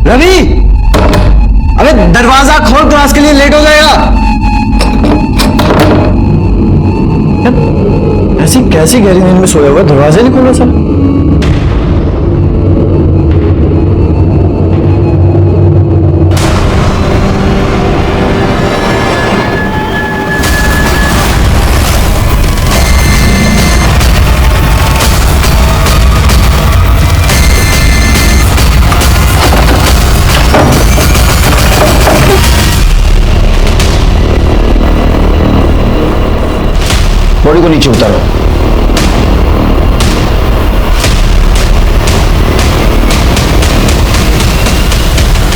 रवि, अबे दरवाजा खोल, क्लास के लिए लेट हो जाएगा। ऐसी कैसी गहरी नींद में सोया हुआ, दरवाजा नहीं खोला सर? बॉडी को नीचे उतारो।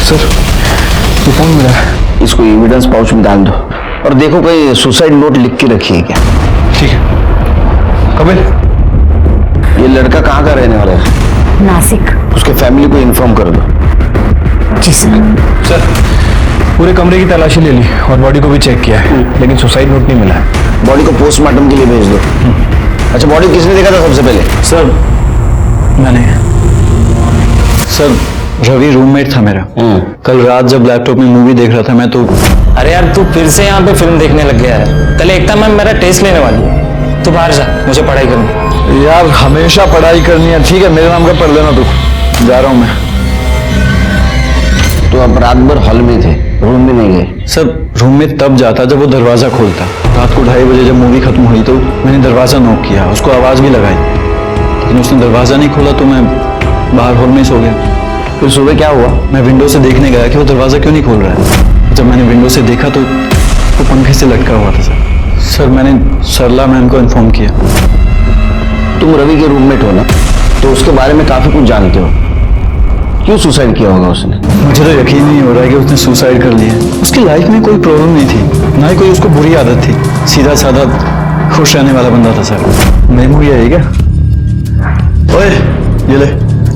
सर, ये कौन मिला? इसको एविडेंस पाउच में डाल दो और देखो कहीं सुसाइड नोट लिख के रखी है क्या। ठीक है। कपिल, ये लड़का कहाँ का रहने वाला है? नासिक। उसके फैमिली को इन्फॉर्म कर दो। जी सर। सर, पूरे कमरे की तलाशी ले ली और बॉडी को भी चेक किया है, लेकिन सुसाइड नोट नहीं मिला है। बॉडी को पोस्टमार्टम के लिए भेज दो। अच्छा, बॉडी किसने देखा था सबसे पहले? सर, मैंने। सर, रवि रूममेट था मेरा। कल रात जब लैपटॉप में मूवी देख रहा था मैं तो। अरे यार, तू फिर से यहाँ पे फिल्म देखने लग गया है। कल एकता मैम मेरा टेस्ट लेने वाली है, तू बाहर जा, मुझे पढ़ाई करनी। यार, हमेशा पढ़ाई करनी है। ठीक है, मेरे नाम का पढ़ लेना तू। जा रहा हूँ मैं। तो आप रात भर हॉल में थे, रूम में नहीं गए? सर, रूम में तब जाता जब वो दरवाजा खोलता। रात को 2:30 बजे जब मूवी खत्म हुई तो मैंने दरवाजा नॉक किया, उसको आवाज भी लगाई, लेकिन उसने दरवाजा नहीं खोला तो मैं बाहर हॉल में सो गया। फिर सुबह क्या हुआ? मैं विंडो से देखने गया कि वो दरवाजा क्यों नहीं खोल रहा है। जब मैंने विंडो से देखा तो वो पंखे से लटका हुआ था। सर, मैंने सरला मैम को इन्फॉर्म किया। तुम रवि के रूममेट हो ना, तो उसके बारे में काफी कुछ जानते हो। क्यों सुसाइड किया होगा उसने? मुझे तो यकीन नहीं हो रहा है कि उसने सुसाइड कर लिया। उसकी लाइफ में कोई प्रॉब्लम नहीं थी, ना ही कोई उसको बुरी आदत थी। सीधा साधा खुश रहने वाला बंदा था सर। मेमोरी है क्या? ओए, ये ले,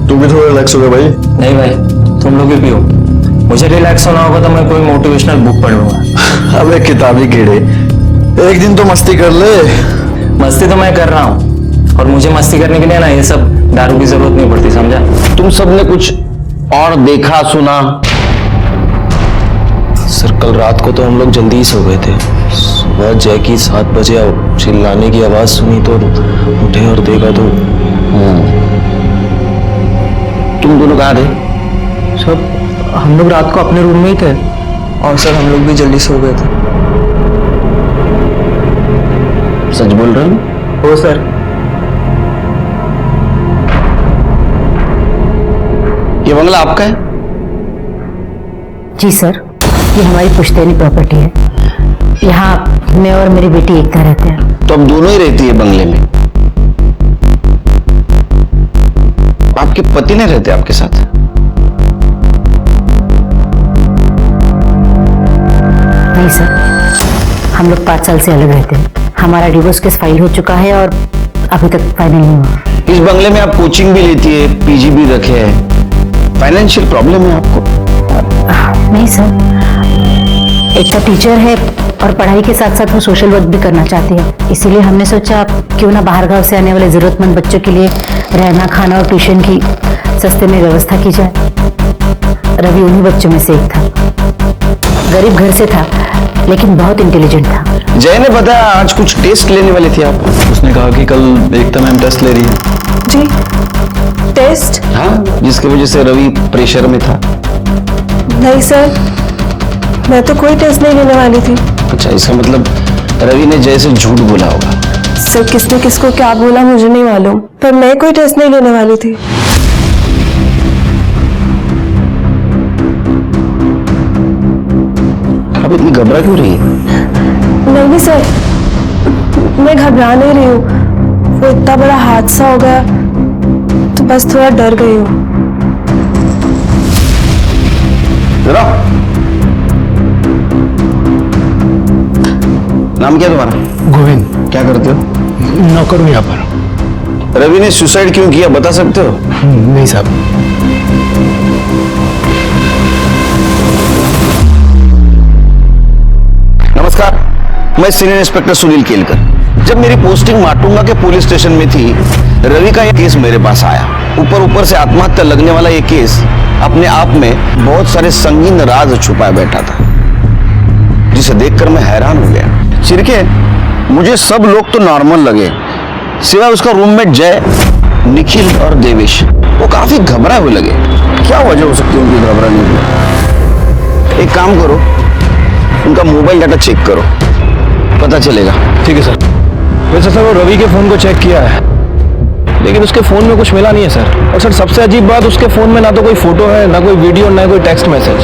तू भी थोड़ा रिलैक्स हो गया भाई। नहीं भाई, तुम लोग भी पियो। मुझे रिलैक्स होना होगा तो मैं कोई मोटिवेशनल बुक पढ़ूंगा। अबे किताबी कीड़े, एक दिन तो मस्ती कर ले। मस्ती तो मैं कर रहा हूँ, और मुझे मस्ती करने के लिए ना ये सब दारू की जरूरत नहीं पड़ती, समझा? तुम सबने कुछ और देखा सुना? सर, कल रात को तो हम लोग जल्दी ही सो गए थे। सुबह जैकी 7 बजे चिल्लाने की आवाज सुनी तो उठे और देखा तो। तुम दोनों कहाँ थे? सब हम लोग रात को अपने रूम में ही थे, और सर हम लोग भी जल्दी सो गए थे। सच बोल रहे हो? हो सर। ये बंगला आपका है? जी सर, ये हमारी पुश्तैनी प्रॉपर्टी है। यहाँ मैं और मेरी बेटी एकता रहते हैं। तो अब दोनों ही रहती है बंगले में? आपके पति नहीं रहते आपके साथ? नहीं सर, हम लोग 5 साल से अलग रहते हैं। हमारा डिवोर्स केस फाइल हो चुका है और अभी तक फाइनल नहीं हुआ। इस बंगले में आप कोचिंग भी लेती है, पीजी भी रखे हैं, फाइनेंशियल प्रॉब्लम है आपको? नहीं सर, एकता टीचर है और पढ़ाई के साथ साथ वो सोशल वर्क भी करना चाहती है। इसीलिए हमने सोचा क्यों ना बाहर गांव से आने वाले जरूरतमंद बच्चों के लिए रहना, खाना और ट्यूशन की सस्ते में व्यवस्था की जाए। रवि उन्हीं बच्चों में से एक था। गरीब घर से था, लेकिन बहुत इंटेलिजेंट था। जय ने बताया आज कुछ टेस्ट लेने वाली थी आप? उसने कहा कि कल एकता मैम टेस्ट ले रही है। जी, टेस्ट? हाँ, जिसकी वजह से रवि प्रेशर में था। नहीं सर, मैं तो कोई टेस्ट नहीं लेने वाली थी। अच्छा, इसका मतलब रवि ने जय से झूठ बोला होगा। सर, किसने किसको क्या बोला मुझे नहीं मालूम, पर मैं कोई टेस्ट नहीं लेने वाली थी। अब इतनी घबरा क्यों रही है? नहीं सर, मैं घबरा नहीं रही हूँ। वो इतना बड़ा हादसा हो गया तो बस थोड़ा डर गई हूँ। जरा, नाम क्या तुम्हारा? गोविंद। क्या करते हो? नौकर हूँ यहाँ पर। रवि ने सुसाइड क्यों किया बता सकते हो? नहीं साहब। नमस्कार, मैं सीनियर इंस्पेक्टर सुनील केलकर। जब मेरी पोस्टिंग माटुंगा के पुलिस स्टेशन में थी, रवि का यह केस मेरे पास आया। ऊपर से आत्महत्या लगने वाला ये केस अपने आप में बहुत सारे संगीन राज छुपाए बैठा था, जिसे देखकर मैं हैरान हो गया। चिरके, मुझे सब लोग तो नॉर्मल लगे, सिवाय उसका रूममेट जय, निखिल और देवेश। वो काफी घबराए हुए लगे। क्या वजह हो सकती है उनकी घबराने की? एक काम करो, उनका मोबाइल डाटा चेक करो, पता चलेगा। ठीक है सर। वैसे सर वो रवि के फोन को चेक किया है, लेकिन उसके फोन में कुछ मिला नहीं है सर। और सर सबसे अजीब बात, उसके फोन में ना तो कोई फोटो है, ना कोई वीडियो, ना कोई टेक्स्ट मैसेज।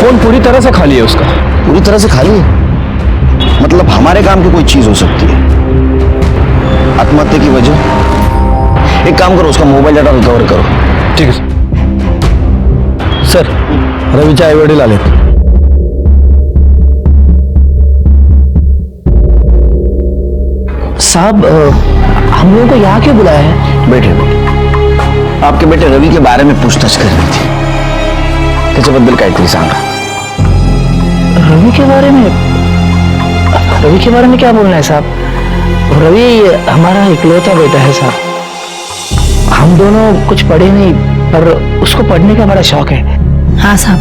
फोन पूरी तरह से खाली है उसका। पूरी तरह से खाली है? मतलब हमारे काम की कोई चीज हो सकती है। आत्महत्या की वजह? एक काम करो, उसका मोबाइल डाटा रिकवर करो। ठीक है सर। रवि चाय वड़ी ला लेते। साहब, हम लोगों को यहाँ क्यों बुलाया है? बैठे बैठे। आपके बेटे रवि के बारे में पूछताछ कर रही थी, त्याच्याबद्दल काहीतरी सांगा। रवि के बारे में? रवि के बारे में क्या बोलना है साहब? रवि हमारा इकलौता बेटा है साहब। हम दोनों कुछ पढ़े नहीं, पर उसको पढ़ने का बड़ा शौक है। हाँ साहब,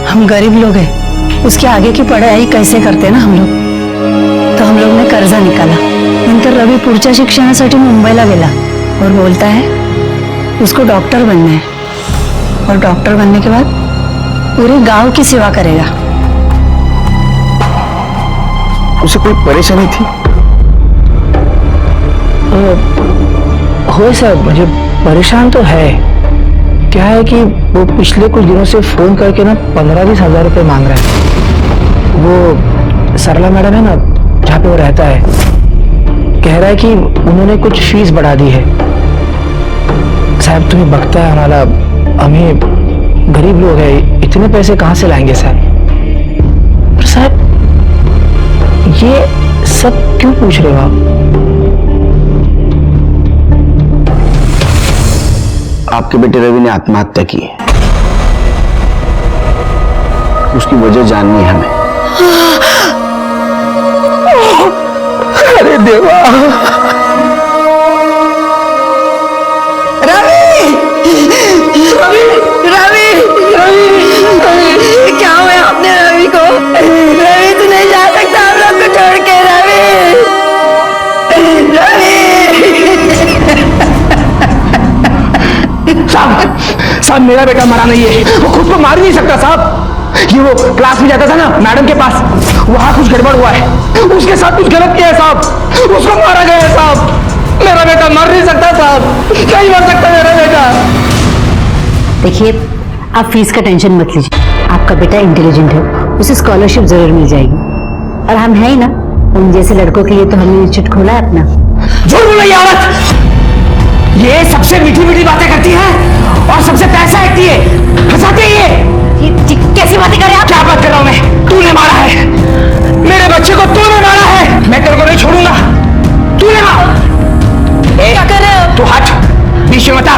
हम गरीब लोग हैं, उसके आगे की पढ़ाई कैसे करते ना हम लोग, तो हम लोग ने कर्जा निकाला। नंतर रवि पुढच्या शिक्षणासाठी मुंबईला गेला और बोलता है उसको डॉक्टर बनना है, और डॉक्टर बनने के बाद पूरे गांव की सेवा करेगा। उसे कोई परेशानी थी? हो साहब, मुझे परेशान तो है। क्या है कि वो पिछले कुछ दिनों से फोन करके ना 15-20 हजार रुपए मांग रहा है। वो सरला मैडम है ना, जहाँ पे वो रहता है, कह रहा है कि उन्होंने कुछ फीस बढ़ा दी है। साहब तुम्हें बकता है हमारा, हमें गरीब लोग हैं, इतने पैसे कहाँ से लाएंगे साहब? पर साहब ये सब क्यों पूछ रहे हो आप? आपके बेटे रवि ने आत्महत्या की है, उसकी वजह जाननी है हमें। अरे देवा! रवि! रवि! रवि! रवि! क्या हुआ आपने रवि को? रवि तू नहीं जा सकता हम लोग को छोड़ के। रवि! रवि! साहब मेरा बेटा मरा नहीं है, वो खुद को मार नहीं सकता साहब। ये वो क्लास में जाता था ना मैडम के पास, वहां कुछ गड़बड़ हुआ है, उसके साथ कुछ गलत किया है साहब, उसको मारा गया है साहब। मेरा बेटा मर नहीं सकता साहब, नहीं मर सकता मेरा बेटा। देखिए, आप फीस का टेंशन मत लीजिए, आपका बेटा इंटेलिजेंट है, उसे स्कॉलरशिप जरूर मिल जाएगी। और हम है ही ना, उन जैसे लड़कों के लिए तो हमने इंस्टीट्यूट खोला है अपना। झूठ बोल रही है औरत, ये सबसे मीठी मीठी बातें करती है और सबसे पैसा ऐंठती है, फंसाती है ये कैसी बातें कर रहे हैं आप? क्या बात कर रहा हूं मैं? तूने मारा है मेरे बच्चे को, तूने मारा है। मैं तेरे को नहीं छोड़ूंगा, तूने मारा। क्या कर रहे हो? तू हट, बीच में मत आ,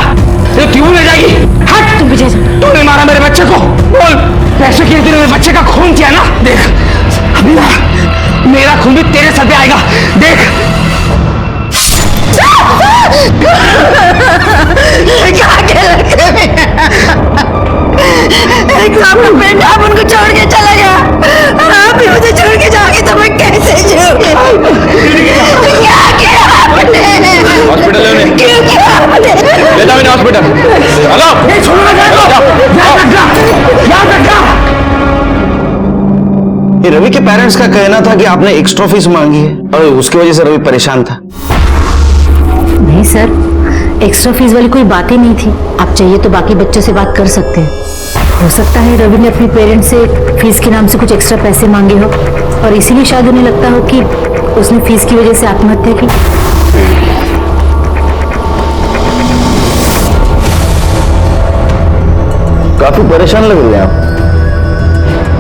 क्यों ले जाएगी? हट, तुम पीछे। तूने मारा मेरे बच्चे को, बोल पैसे के लिए मेरे बच्चे का खून किया ना? देख अभी ना मेरा खून भी तेरे सर पे आएगा, देख। एग्जाम में बेटा आप उनको छोड़ के चला गया, और आप भी मुझे छोड़ के जाओगे तो मैं कैसे जीऊंगी? क्या किया आपने? हॉस्पिटल ले उन्हें। क्यों किया आपने? ले जाओ इन्हें हॉस्पिटल। हेलो, नहीं छोड़ूंगा, याद रखना। ये रवि के पेरेंट्स का कहना था कि आपने एक्स्ट्रा फीस मांगी है और उसकी वजह से रवि परेशान था। नहीं सर, एक्स्ट्रा फीस वाली कोई बात ही नहीं थी। आप चाहिए तो बाकी बच्चों से बात कर सकते हैं। हो सकता है रवि ने अपने पेरेंट्स से फीस के नाम से कुछ एक्स्ट्रा पैसे मांगे हो, और इसीलिए शायद उन्हें लगता हो कि उसने फीस की वजह से आत्महत्या की। काफी परेशान लग रही है आप,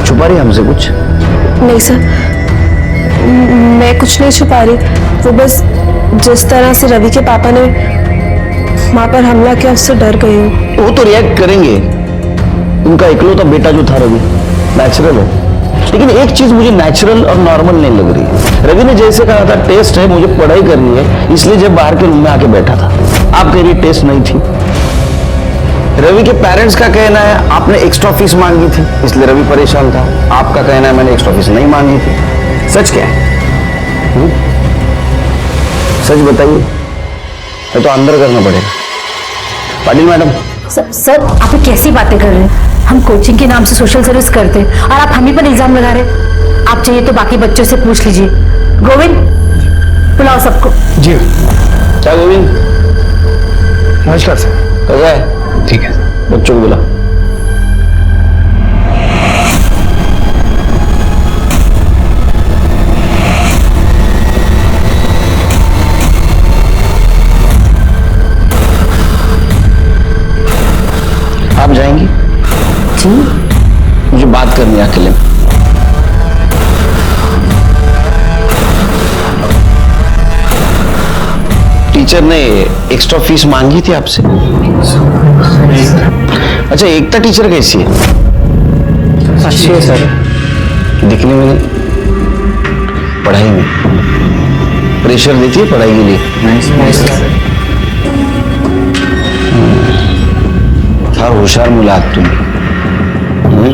छुपा रही है हमसे कुछ? नहीं सर, मैं कुछ नहीं छुपा रही। वो बस जिस तरह से रवि के पापा ने माँ पर हमला किया उससे डर गई हूँ। वो तो रिएक्ट करेंगे, उनका इकलौता बेटा जो था रवि, नेचुरल है। लेकिन एक चीज मुझे नेचुरल और नॉर्मल नहीं लग रही। रवि ने जैसे कहा था टेस्ट है, मुझे पढ़ाई करनी है, इसलिए जब बाहर के रूम में आके बैठा था। आप कह रही टेस्ट नहीं थी, रवि के पेरेंट्स का कहना है आपने एक्स्ट्रा फीस मांगी थी, इसलिए रवि परेशान था। आपका कहना है मैंने एक्स्ट्रा फीस नहीं मांगी थी। सच क्या है? सच बताइए, ये तो अंदर करना पड़ेगा। पाटिल मैडम। सर आप ये कैसी बातें कर रहे हैं? हम कोचिंग के नाम से सोशल सर्विस करते हैं और आप हम ही पर इल्जाम लगा रहे हैं। आप चाहिए तो बाकी बच्चों से पूछ लीजिए। गोविंद, बुलाओ सबको। जी क्या गोविंद? नमस्कार सर। कैसा है? ठीक है। बच्चों को बुला। आप जाएंगी? जी मुझे बात करनी है अकेले में। टीचर ने एक्स्ट्रा फीस मांगी थी आपसे? अच्छा, एकता टीचर कैसी है? अच्छी है सर। दिखने में नहीं, पढ़ाई में प्रेशर देती है पढ़ाई के लिए? नहीं सर। फार होशियार मुला आहात तुम्ही।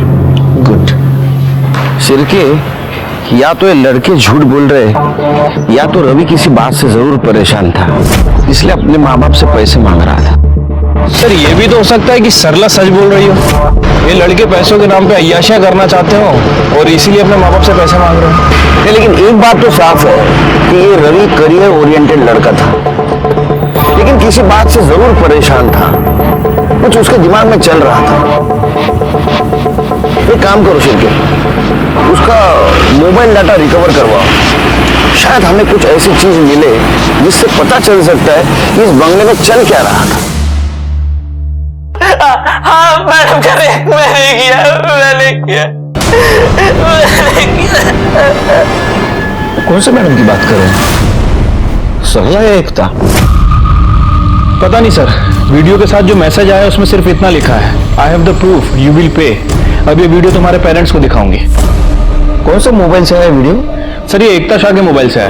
गुड। सिरके, या तो ये लड़के झूठ बोल रहे या तो रवि किसी बात से जरूर परेशान था, इसलिए अपने माँ बाप से पैसे मांग रहा था। सर ये भी तो हो सकता है कि सरला सच बोल रही हो। ये लड़के पैसों के नाम पे अय्याशियां करना चाहते हो और इसीलिए अपने माँ बाप से पैसे मांग रहे हो। नहीं, लेकिन एक बात तो साफ है कि ये रवि करियर ओरिएंटेड लड़का था, लेकिन किसी बात से जरूर परेशान था, कुछ उसके दिमाग में चल रहा था। एक काम करो शिरके, उसका मोबाइल डाटा रिकवर करवाओ। शायद हमें कुछ ऐसी चीज मिले जिससे पता चल सकता है कि इस बंगले में चल क्या रहा था। हाँ मैडम करेक्ट, मैंने किया। कौन से मैडम की बात कर रहे हैं? सरला या एकता? पता नहीं सर, वीडियो के साथ जो मैसेज आया उसमें सिर्फ इतना लिखा है, I have the proof, you will pay. अब ये वीडियो तुम्हारे पेरेंट्स को दिखाऊंगी। कौन से मोबाइल से आया वीडियो? सर ये एकता शाह के मोबाइल से आया।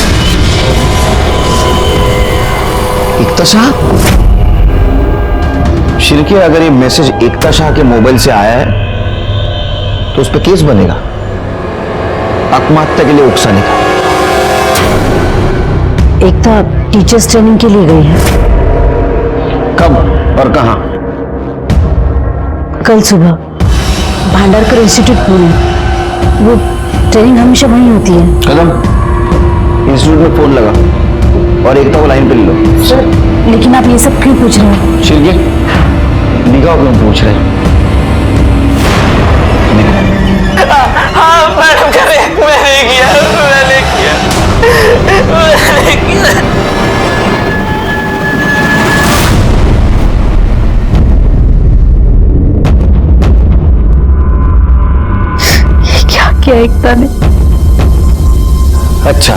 एकता शाह? शिरके, अगर ये मैसेज एकता शाह के मोबाइल से आया है तो उस पर केस बनेगा, आत्महत्या के लिए उकसाने का। एकता टीचर्स ट्रेनिंग के लिए गई है। कब और कहां? कल सुबह भांडारकर इंस्टीट्यूट पुणे। वो ट्रेनिंग हमेशा वहीं होती है। कदम, इंस्टीट्यूट में फोन लगा और एकता को लाइन पे ले लो। सर लेकिन आप ये सब क्यों पूछ रहे हैं? शिरके, निगाह क्यों पूछ रहे हैं? हाँ मैडम करेक्ट, मैंने किया। क्या एकता ने? अच्छा,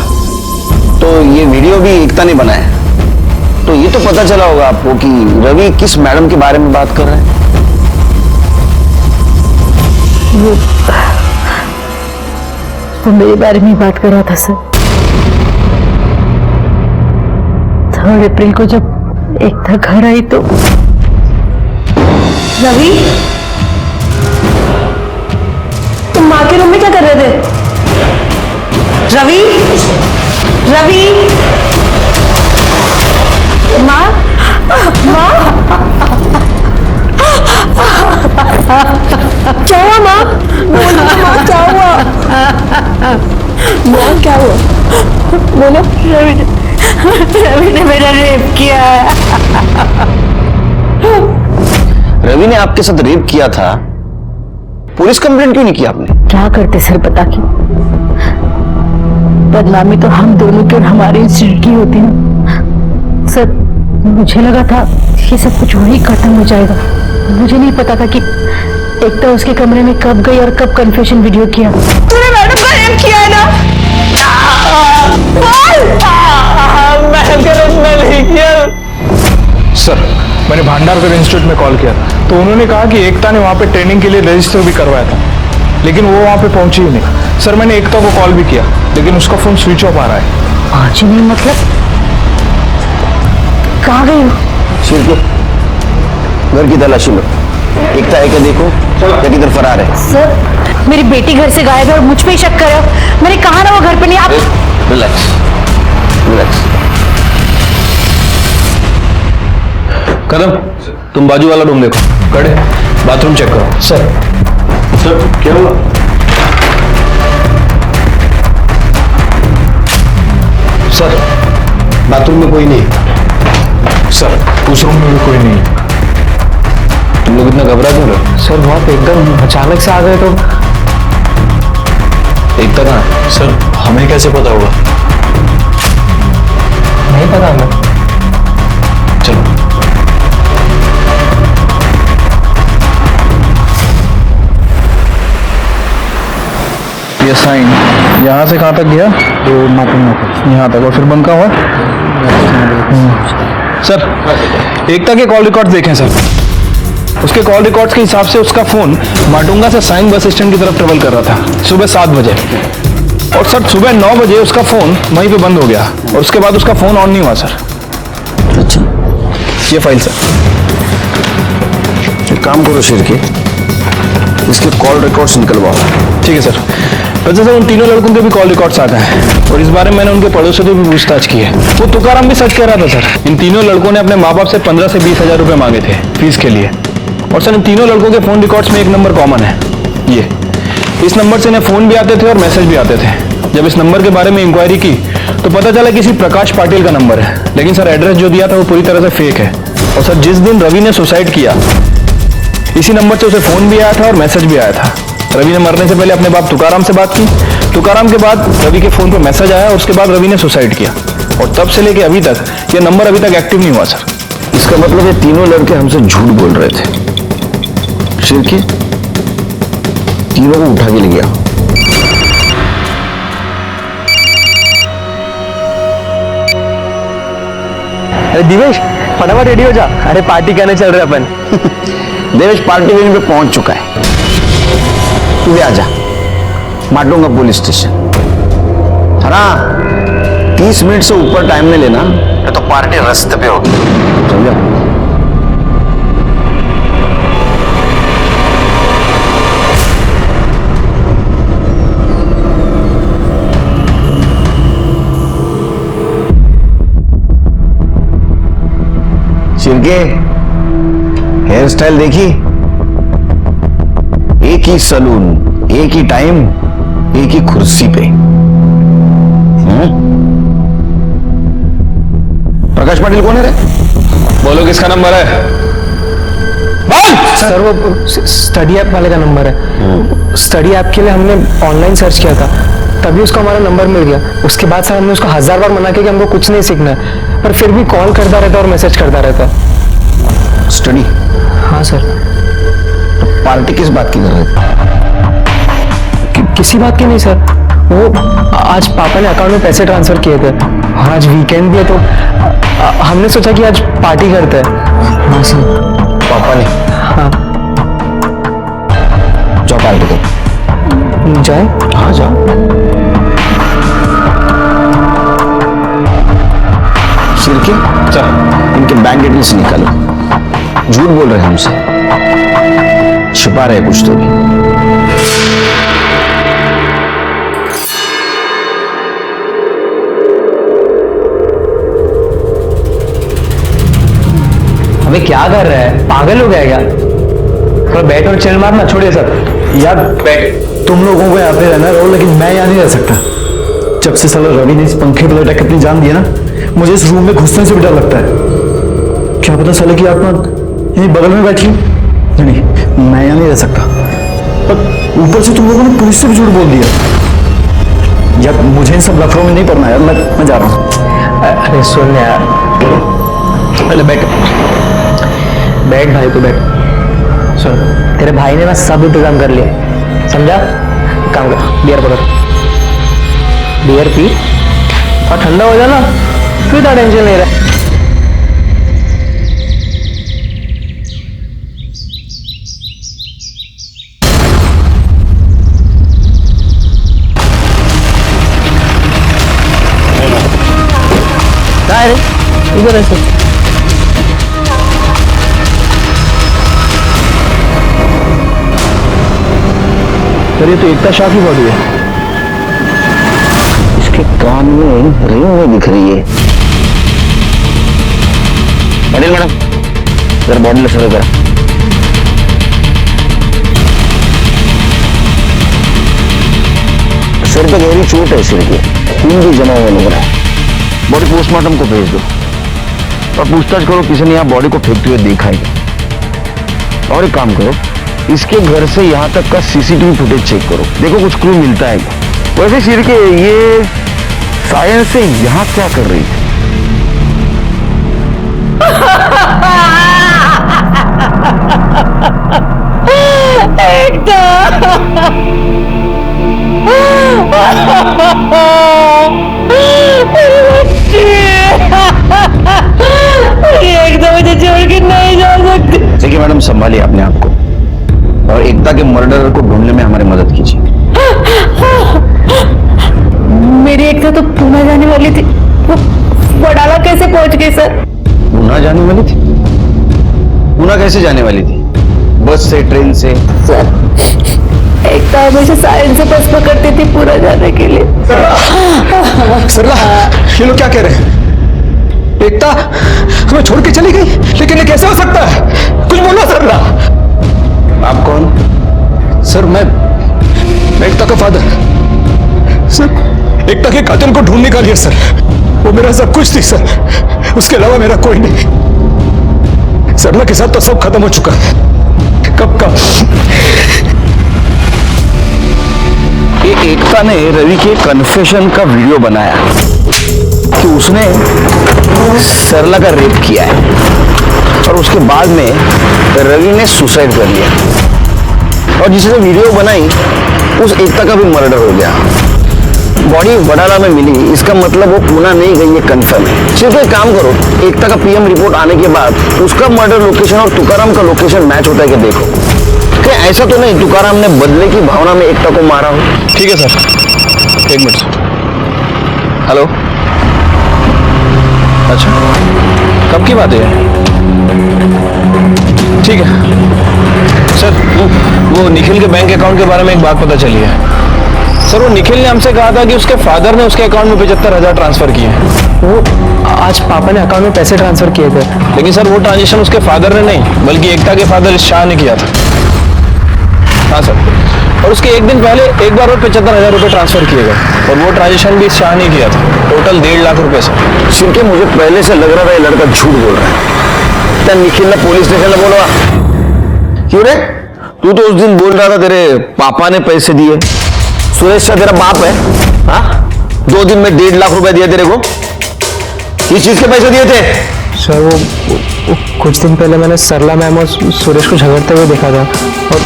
तो ये वीडियो भी एकता ने बनाया, तो ये तो पता चला होगा आपको कि रवि किस मैडम के बारे में बात कर रहा है। वो मेरे बारे में ही बात कर रहा था सर। 3 अप्रैल को जब एकता घर आई तो रवि, तुम माँ के रूम में क्या कर रहे थे? रवि, रवि, माँ, माँ, क्या हुआ माँ? बोलो माँ, क्या हुआ? माँ क्या हुआ? बोलो। रवि ने मेरा रेप किया है। रवि ने आपके साथ रेप किया था, पुलिस कंप्लेंट क्यों नहीं की आपने? क्या करते सर बता के? बदनामी तो हम दोनों की और हमारे इंस्टीट्यूट की होती ना सर। मुझे लगा था ये सब कुछ वही खत्म हो जाएगा। मुझे नहीं पता था कि एकता उसके कमरे में कब गई और कब कन्फेशन वीडियो किया। तूने मैडम का रेप किया है ना? मैडम करेक्ट, मैंने किया। सर मैंने भांडारकर इंस्टीट्यूट में कॉल किया था, तो उन्होंने कहा कि एकता ने वहाँ पे ट्रेनिंग के लिए रजिस्टर भी करवाया था, लेकिन वो वहाँ पे पहुंची ही नहीं। सर मैंने एकता को कॉल भी किया, लेकिन उसका फोन स्विच ऑफ आ रहा है। पहुंची नहीं मतलब? कहाँ गई हो? शिरके, घर की तलाशी लो। एकता है क्या देखो, या किधर फरार है? सर मेरी बेटी घर से गायब है और मुझ पे ही शक कर रहे हो। मैंने कहा ना वो घर पे नहीं। आप रिलैक्स रिलैक्स। कदम, तुम बाजू वाला रूम देखो। कड़े, बाथरूम चेक करो। सर क्या हुआ? सर बाथरूम में कोई नहीं। सर उस रूम में भी कोई नहीं है। तुम लोग इतना घबरा क्यों रहे? सर बहुत एकदम अचानक से आ गए तो। एकता कहाँ है? सर हमें कैसे पता होगा? नहीं पता हमें। चलो। ये साइन यहाँ से कहाँ तक गया? यहाँ तक, और फिर बंद कहाँ हुआ? सर एकता के कॉल रिकॉर्ड देखें सर। उसके कॉल रिकॉर्ड्स के हिसाब से उसका फोन माटुंगा से साइन बस स्टैंड की तरफ ट्रेवल कर रहा था सुबह 7 बजे, और सर सुबह 9 बजे उसका फोन वहीं पे बंद हो गया और उसके बाद उसका फोन ऑन नहीं हुआ सर। अच्छा, ये फाइल सर। एक काम करो शिरके, इसके कॉल रिकॉर्ड्स निकलवाओ। ठीक है सर। वैसे सर उन तीनों लड़कों के भी कॉल रिकॉर्ड्स आ गए हैं और इस बारे में मैंने उनके पड़ोसियों से भी पूछताछ की है। वो तुकाराम भी सच कह रहा था सर। इन तीनों लड़कों ने अपने माँ बाप से 15 से 20 हजार रुपए मांगे थे फीस के लिए। और सर इन तीनों लड़कों के फोन रिकॉर्ड्स में एक नंबर कॉमन है, ये। इस नंबर से इन्हें फोन भी आते थे और मैसेज भी आते थे। जब इस नंबर के बारे में इंक्वायरी की तो पता चला किसी प्रकाश पाटिल का नंबर है, लेकिन सर एड्रेस जो दिया था वो पूरी तरह से फेक है। और सर जिस दिन रवि ने सुसाइड किया, इसी नंबर से उसे फोन भी आया था और मैसेज भी आया था। रवि ने मरने से पहले अपने बाप तुकाराम से बात की, तुकाराम के बाद रवि के फोन पर मैसेज आया और उसके बाद रवि ने सुसाइड किया। और तब से लेके अभी तक ये नंबर अभी तक एक्टिव नहीं हुआ सर। इसका मतलब ये तीनों लड़के हमसे झूठ बोल रहे थे। शिरके, तीनों को उठा के ले गया। अरे दिवेश फटाफट रेडी हो जा, अरे पार्टी करने चल रहे अपन। देवेश पार्टी वेन्यू पे पहुंच चुका है, तू भी आजा माटुंगा पुलिस स्टेशन। है ना, 30 मिनट से ऊपर टाइम में लेना, तो पार्टी रास्ते पे होगी, समझा? शिरके, हेयर स्टाइल देखी, एक ही सलून, एक ही टाइम, एक ही कुर्सी पे। प्रकाश पाटिल कौन है रे? बोलो किसका नंबर है? सर वो स्टडी ऐप वाले का नंबर है। स्टडी ऐप के लिए हमने ऑनलाइन सर्च किया था, तभी उसको हमारा नंबर मिल गया। उसके बाद सर हमने उसको 1000 बार मना किया कि हमको कुछ नहीं सीखना है, पर फिर भी कॉल करता रहता और मैसेज करता रहता। स्टडी? हाँ सर। पार्टी किस बात की कर रहे थे? किसी बात की नहीं सर, वो आज पापा ने अकाउंट में पैसे ट्रांसफर किए थे। आज वीकेंड भी है तो हमने सोचा कि आज पार्टी करते हैं। हाँ सर। पापा ने? हाँ। जाओ पार्टी करो। जाए? हाँ जाओ। शिरके, सर इनके बैंक डिटेल्स निकालो। झूठ बोल रहे हैं हमसे, छुपा रहे कुछ तो भी। अबे क्या कर रहा है, पागल हो गया क्या? थोड़ा बैठ और चिल मारना, छोड़िए सब। यार तुम लोगों को यहाँ पे रहना रहो, लेकिन मैं यहाँ नहीं रह सकता। जब से साला रवि ने इस पंखे पर लटक अपनी जान दी है ना, मुझे इस रूम में घुसने से भी डर लगता है। क्या पता साले की आत्मा यहीं बगल में बैठी हो। नहीं, मैं यहाँ नहीं रह सकता। और ऊपर से तुम लोगों ने पुलिस से भी झूठ बोल दिया। यार मुझे इन सब लफड़ों में नहीं पड़ना यार, मैं जा रहा हूँ। अरे सुन यार, पहले बैठ बैठ भाई, तू बैठ। सुन, तेरे भाई ने ना सब इंतजाम कर लिया, समझा? काम कर, बियर पकड़, बियर पी और ठंडा हो जाना, क्यों इतना टेंशन ले रहा है? इधर ऐसे सर ये तो एकता शाह की बॉडी है। इसके कान में रिंग नहीं दिख रही है। पटेल मैडम जरा बॉडी ले सर करा। सिर पे गहरी चोट है, सिर की खून भी जमा हुआ लग रहा है। बॉडी पोस्टमार्टम को भेज दो और पूछताछ करो किसी ने यहाँ बॉडी को फेंकते हुए देखा है। और एक काम करो, इसके घर से यहाँ तक का सीसीटीवी फुटेज चेक करो, देखो कुछ क्लू मिलता है क्या। वैसे सिर के ये सायंस से यहाँ क्या कर रही थी? एकदम मुझे छोड़ के नहीं जा सकती। देखिए मैडम, संभालिए अपने आप को और एकता के मर्डरर को ढूंढने में हमारी मदद कीजिए। मेरी एकता तो पूना जाने वाली थी, वो वडाला कैसे पहुंच गई सर? पूना जाने वाली थी? पूना कैसे जाने वाली थी? बस से, ट्रेन से? सर एकता हमेशा साइंस से बस पकड़ती थी पूना जाने के लिए। सरला, ये लोग क्या कह रहे हैं? एकता हमें छोड़ के चली गई, लेकिन ये कैसे हो सकता है? कुछ बोलो सरला। आप कौन? सर मैं एकता का फादर। सर एकता के कातिल को ढूंढ निकालिए सर, वो मेरा सब कुछ थी सर, उसके अलावा मेरा कोई नहीं। सरला के साथ तो सब खत्म हो चुका है। कब का ये एकता ने रवि के कन्फेशन का वीडियो बनाया कि उसने सरला का रेप किया है और उसके बाद में रवि ने सुसाइड कर लिया और जिसने वीडियो बनाई उस एकता का भी मर्डर हो गया। बॉडी वडाला में मिली, इसका मतलब वो पूना नहीं गई, ये कंफर्म है। सिर्फ एक काम करो, एकता का पीएम रिपोर्ट आने के बाद उसका मर्डर लोकेशन और तुकाराम का लोकेशन मैच होता है कि देखो। क्या ऐसा तो नहीं तुकाराम ने बदले की भावना में एकता को मारा हो? ठीक है सर, एक मिनट। हेलो, अच्छा कब की बात है? ठीक है सर, वो निखिल के बैंक अकाउंट के बारे में एक बात पता चली है सर। वो निखिल ने हमसे कहा था कि उसके फादर ने उसके अकाउंट में 75,000 ट्रांसफर किए हैं। वो आज पापा ने अकाउंट में पैसे ट्रांसफर किए थे। लेकिन सर वो ट्रांजेक्शन उसके फादर ने नहीं बल्कि एकता के फादर शाह ने किया था। हाँ सर, और उसके एक दिन पहले एक बार और 75,000 रुपये ट्रांसफर किए गए और वो ट्रांजेक्शन भी शाह ने किया था। टोटल 1.5 लाख रुपए सर। सिर्फ मुझे पहले से लग रहा था ये लड़का झूठ बोल रहा है। क्या निखिल ने पुलिस स्टेशन में बोलवा? क्यों रे, तू तो उस दिन बोल रहा था तेरे पापा ने पैसे दिए। सुरेश शाह तेरा बाप है? हाँ, 2 दिन में 1.5 लाख रुपए दिए तेरे को। किस चीज के पैसे दिए थे? सर वो कुछ दिन पहले मैंने सरला मैम और सुरेश को झगड़ते हुए देखा था और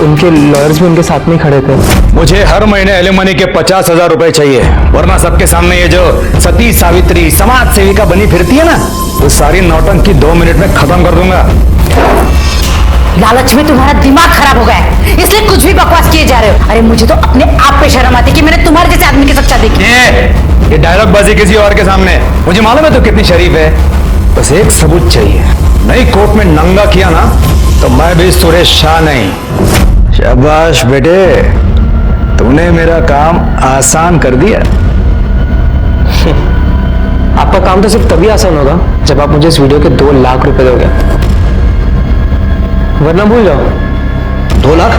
उनके लॉयर्स भी उनके साथ में ही खड़े थे। मुझे हर महीने एलिमनी के 50,000 रुपए चाहिए, वरना सबके सामने ये जो सती सावित्री समाज सेविका बनी फिरती है ना, वो सारी नौटंकी 2 मिनट में खत्म कर दूंगा। लालच में तुम्हारा दिमाग खराब हो गया है, इसलिए कुछ भी बकवास किए जा रहे हो। अरे मुझे तो अपने आप पे शर्म आती है कि मैंने तुम्हारे जैसे आदमी के साथ शादी की। ये डायलॉग बाजी किसी और के सामने, मुझे मालूम है तो कितनी शरीफ है। बस एक सबूत चाहिए, नहीं कोर्ट में नंगा किया ना तो मैं भी सुरेश शाह नहीं। शाबाश बेटे, तूने मेरा काम आसान कर दिया। आपका काम तो सिर्फ तभी आसान होगा जब आप मुझे इस वीडियो के 2 लाख रुपए दोगे, वरना भूल जाओ। 2 लाख?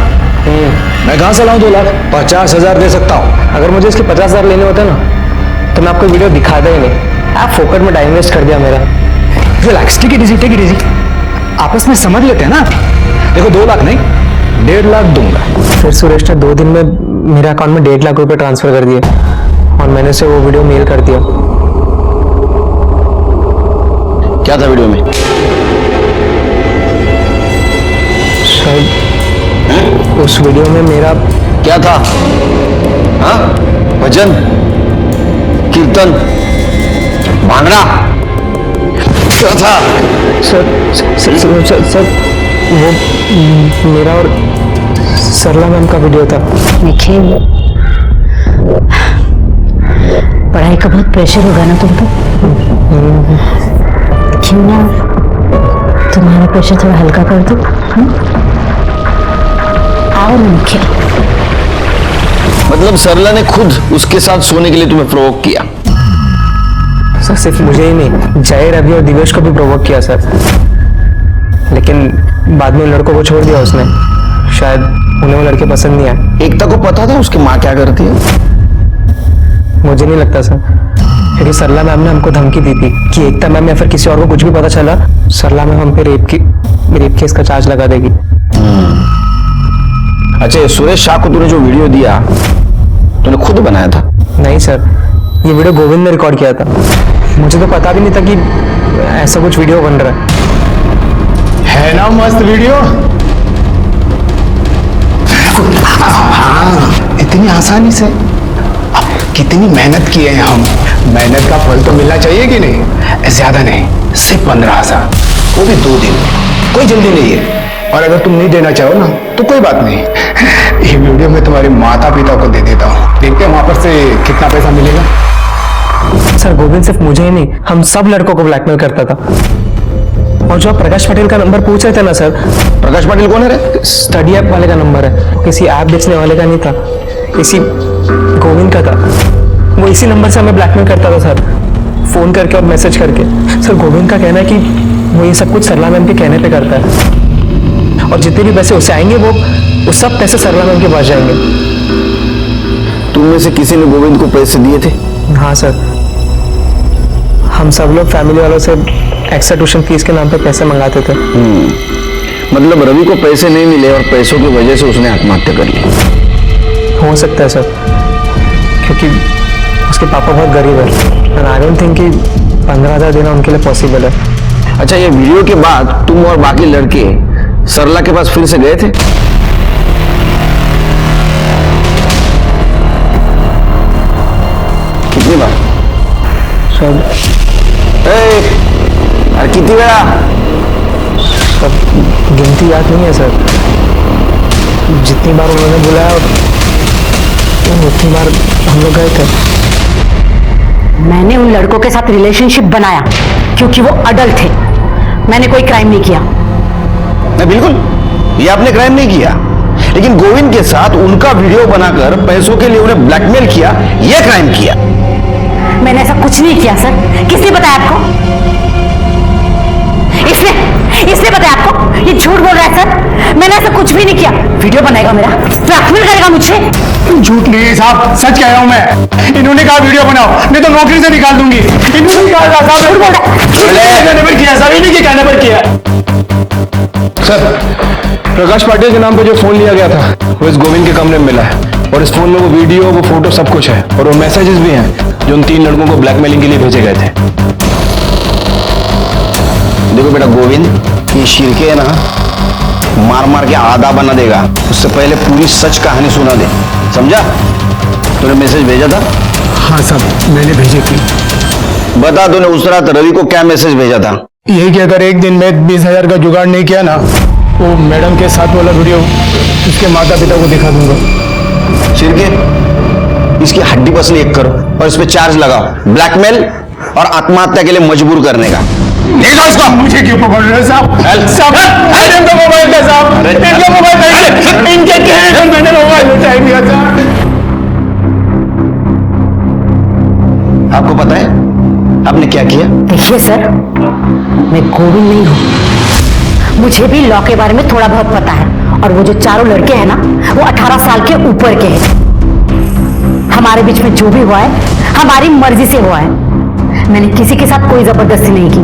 मैं कहां से लाऊं 2 लाख? 50,000 दे सकता हूं। अगर मुझे इसके 50,000 लेने होते ना तो मैं आपको वीडियो दिखाता ही नहीं। आप फोकट में टाइम वेस्ट कर दिया मेरा। Relax, take it easy. आपस में समझ लेते हैं ना। देखो 2 लाख नहीं, 1.5 लाख दूंगा। फिर सुरेश ने 2 दिन में मेरे अकाउंट में 1.5 लाख रुपए ट्रांसफर कर दिए और मैंने उसे वो वीडियो मेल कर दिया। क्या था वीडियो में? शायद उस वीडियो में मेरा क्या था? हाँ, भजन, कीर्तन, भांगड़ा, क्या था? सर वो मेरा और सरला मैम का वीडियो था। निखिल, पढ़ाई का बहुत प्रेशर होगा ना तुम पे। क्यों ना तुम्हारा प्रेशर थोड़ा हल्का कर दो। आओ ना निखिल। मतलब सरला ने खुद उसके साथ सोने के लिए तुम्हें प्रोवोक किया? सर सिर्फ मुझे ही नहीं, जय, रवि और दिवेश को भी प्रोवोक किया सर। लेकिन बाद में उन लड़कों को छोड़ दिया उसने, शायद उन्हें वो लड़के पसंद नहीं आए। एकता को पता था उसकी माँ क्या करती है? मुझे नहीं लगता सर, क्योंकि सरला मैम ने हमको धमकी दी थी कि एकता मैम या फिर किसी और को कुछ भी पता चला, सरला मैम हम पे रेप केस का चार्ज लगा देगी। अच्छा, ये सुरेश शाह को तूने जो वीडियो दिया तूने खुद बनाया था? नहीं सर, ये वीडियो गोविंद ने रिकॉर्ड किया था। मुझे तो पता भी नहीं था कि ऐसा कुछ वीडियो बन रहा है ना मस्त वीडियो? हाँ, इतनी आसानी से। अब कितनी मेहनत किए हैं हम, मेहनत का फल तो मिलना चाहिए कि नहीं? ज्यादा नहीं, सिर्फ 15,000, वो भी 2 दिन, कोई जल्दी नहीं है। और अगर तुम नहीं देना चाहो ना तो कोई बात नहीं, ये वीडियो मैं तुम्हारे माता पिता को दे देता हूँ, देखते हैं वहां पर से कितना पैसा मिलेगा। है। सर गोविंद सिर्फ मुझे ही नहीं, हम सब लड़कों को ब्लैकमेल करता था। और जो आप प्रकाश पटेल का नंबर पूछ रहे थे ना सर, प्रकाश पाटिल कौन है रे? स्टडी ऐप वाले का नंबर है, किसी ऐप बेचने वाले का नहीं था, इसी गोविंद का था। वो इसी नंबर से हमें ब्लैकमेल करता था सर, फोन करके और मैसेज करके। सर गोविंद का कहना है कि वो ये सब कुछ सरला मैम के कहने पे करता है, और जितने भी पैसे उसे आएंगे वो सब पैसे सरला मैम के पास जाएंगे। तुम में से किसी ने गोविंद को पैसे दिए थे? हाँ सर, हम सब लोग फैमिली वालों से एक्स्ट्रा ट्यूशन फीस के नाम पे पैसे मंगाते थे। मतलब रवि को पैसे नहीं मिले और पैसों की वजह से उसने आत्महत्या कर ली। हो सकता है सर, क्योंकि उसके पापा बहुत गरीब है। आई डोंट थिंक कि 15,000 देना उनके लिए पॉसिबल है। अच्छा, ये वीडियो के बाद तुम और बाकी लड़के सरला के पास फिर से गए थे? कितनी बार? सर अरे कितनी बार? सब गिनती याद नहीं है सर, जितनी बार उन्होंने बुलाया उतनी बार हम लोग गए थे। मैंने उन लड़कों के साथ रिलेशनशिप बनाया क्योंकि वो अडल्ट थे। मैंने कोई क्राइम नहीं किया। नहीं, बिल्कुल, ये आपने क्राइम नहीं किया, लेकिन गोविंद के साथ उनका वीडियो बनाकर पैसों के लिए उन्हें ब्लैकमेल किया, यह क्राइम किया। मैंने ऐसा कुछ नहीं किया सर। किसने बताया आपको? इसने बताया आपको? ये झूठ बोल रहा है सर, मैंने ऐसा कुछ भी नहीं किया। वीडियो बनाएगा मेरा, ब्लैकमेल करेगा मुझे। झूठ नहीं है साहब, सच कह रहा हूं मैं। इन्होंने कहा वीडियो बनाओ, नहीं तो नौकरी से निकाल दूंगी। इन्होंने कहा साहब, झूठ बोल रहा है। कहने पर किया साहब, इन्हीं के कहने पर किया। सर, प्रकाश पाटिल के नाम पे जो फोन लिया गया था वो इस गोविंद के कमरे में मिला है, और इस फोन में वो वीडियो, वो फोटो सब कुछ है, और वो मैसेजेस भी हैं जो उन 3 लड़कों को ब्लैकमेलिंग के लिए भेजे गए थे। देखो बेटा गोविंद, ये शिरके है ना, मार मार के आधा बना देगा। उससे पहले पूरी सच कहानी सुना दे, समझा? तूने मैसेज भेजा था? हाँ साहब, मैंने भेजी थी। बता, तूने उस रात रवि को क्या मैसेज भेजा था? यही कि अगर एक दिन में 20,000 का जुगाड़ नहीं किया ना, वो मैडम के साथ वाला वीडियो उसके माता पिता को दिखा दूंगा। शिरके, इसकी हड्डी पसली एक करो और इस पे चार्ज लगाओ, ब्लैकमेल और आत्महत्या के लिए मजबूर करने का। ले जाओ इसको। मुझे क्यों पकड़ रहे हैं साहब? साहब, इनका मोबाइल था साहब, इनका मोबाइल था, इनके कहने पर मैंने मोबाइल उठा दिया था। आपको पता है आपने क्या किया? देखिए सर, मैं गोविंद नहीं हूँ, मुझे भी लॉ के बारे में थोड़ा बहुत पता है। और वो जो चारों लड़के हैं ना, वो 18 साल के ऊपर के हैं। हमारे बीच में जो भी हुआ है हमारी मर्जी से हुआ है। मैंने किसी के साथ कोई जबरदस्ती नहीं की,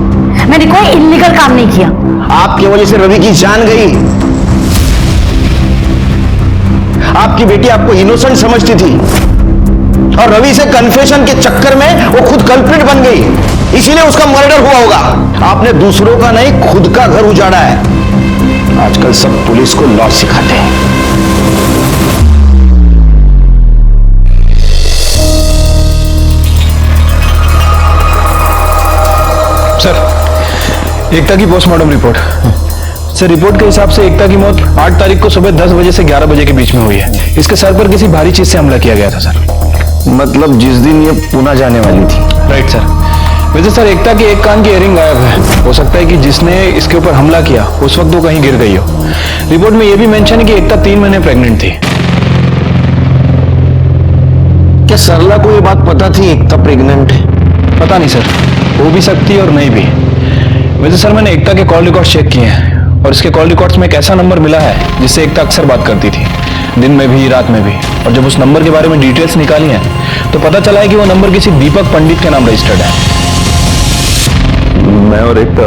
मैंने कोई इल्लीगल काम नहीं किया। आपकी वजह से रवि की जान गई। आपकी बेटी आपको इनोसेंट समझती थी, और रवि से कन्फेशन के चक्कर में वो खुद कल्प्रिट बन गई, इसीलिए उसका मर्डर हुआ होगा। आपने दूसरों का नहीं, खुद का घर उजाड़ा है। आजकल सब पुलिस को लॉ सिखाते हैं। सर, एकता की पोस्टमार्टम रिपोर्ट। सर, रिपोर्ट के हिसाब से एकता की मौत 8 तारीख को सुबह 10 बजे से 11 बजे के बीच में हुई है। इसके सर पर किसी भारी चीज से हमला किया गया था सर। मतलब जिस दिन ये पुणे जाने वाली थी? Right sir. वैसे सर, एकता की एक कान की इयरिंग गायब है। हो सकता है कि जिसने इसके ऊपर हमला किया उस वक्त वो कहीं गिर गई हो। रिपोर्ट में यह भी मेंशन है कि एकता 3 महीने प्रेग्नेंट थी। क्या सरला को ये बात पता थी एकता प्रेग्नेंट है? पता नहीं सर, हो भी सकती है और नहीं भी। वैसे सर मैंने एकता के कॉल रिकॉर्ड चेक किए हैं और इसके कॉल रिकॉर्ड्स में एक ऐसा नंबर मिला है जिससे एकता अक्सर बात करती थी, दिन में भी रात में भी। और जब उस नंबर के बारे में डिटेल्स निकाली हैं तो पता चला है कि वो नंबर किसी दीपक पंडित के नाम रजिस्टर्ड है। मैं और एकता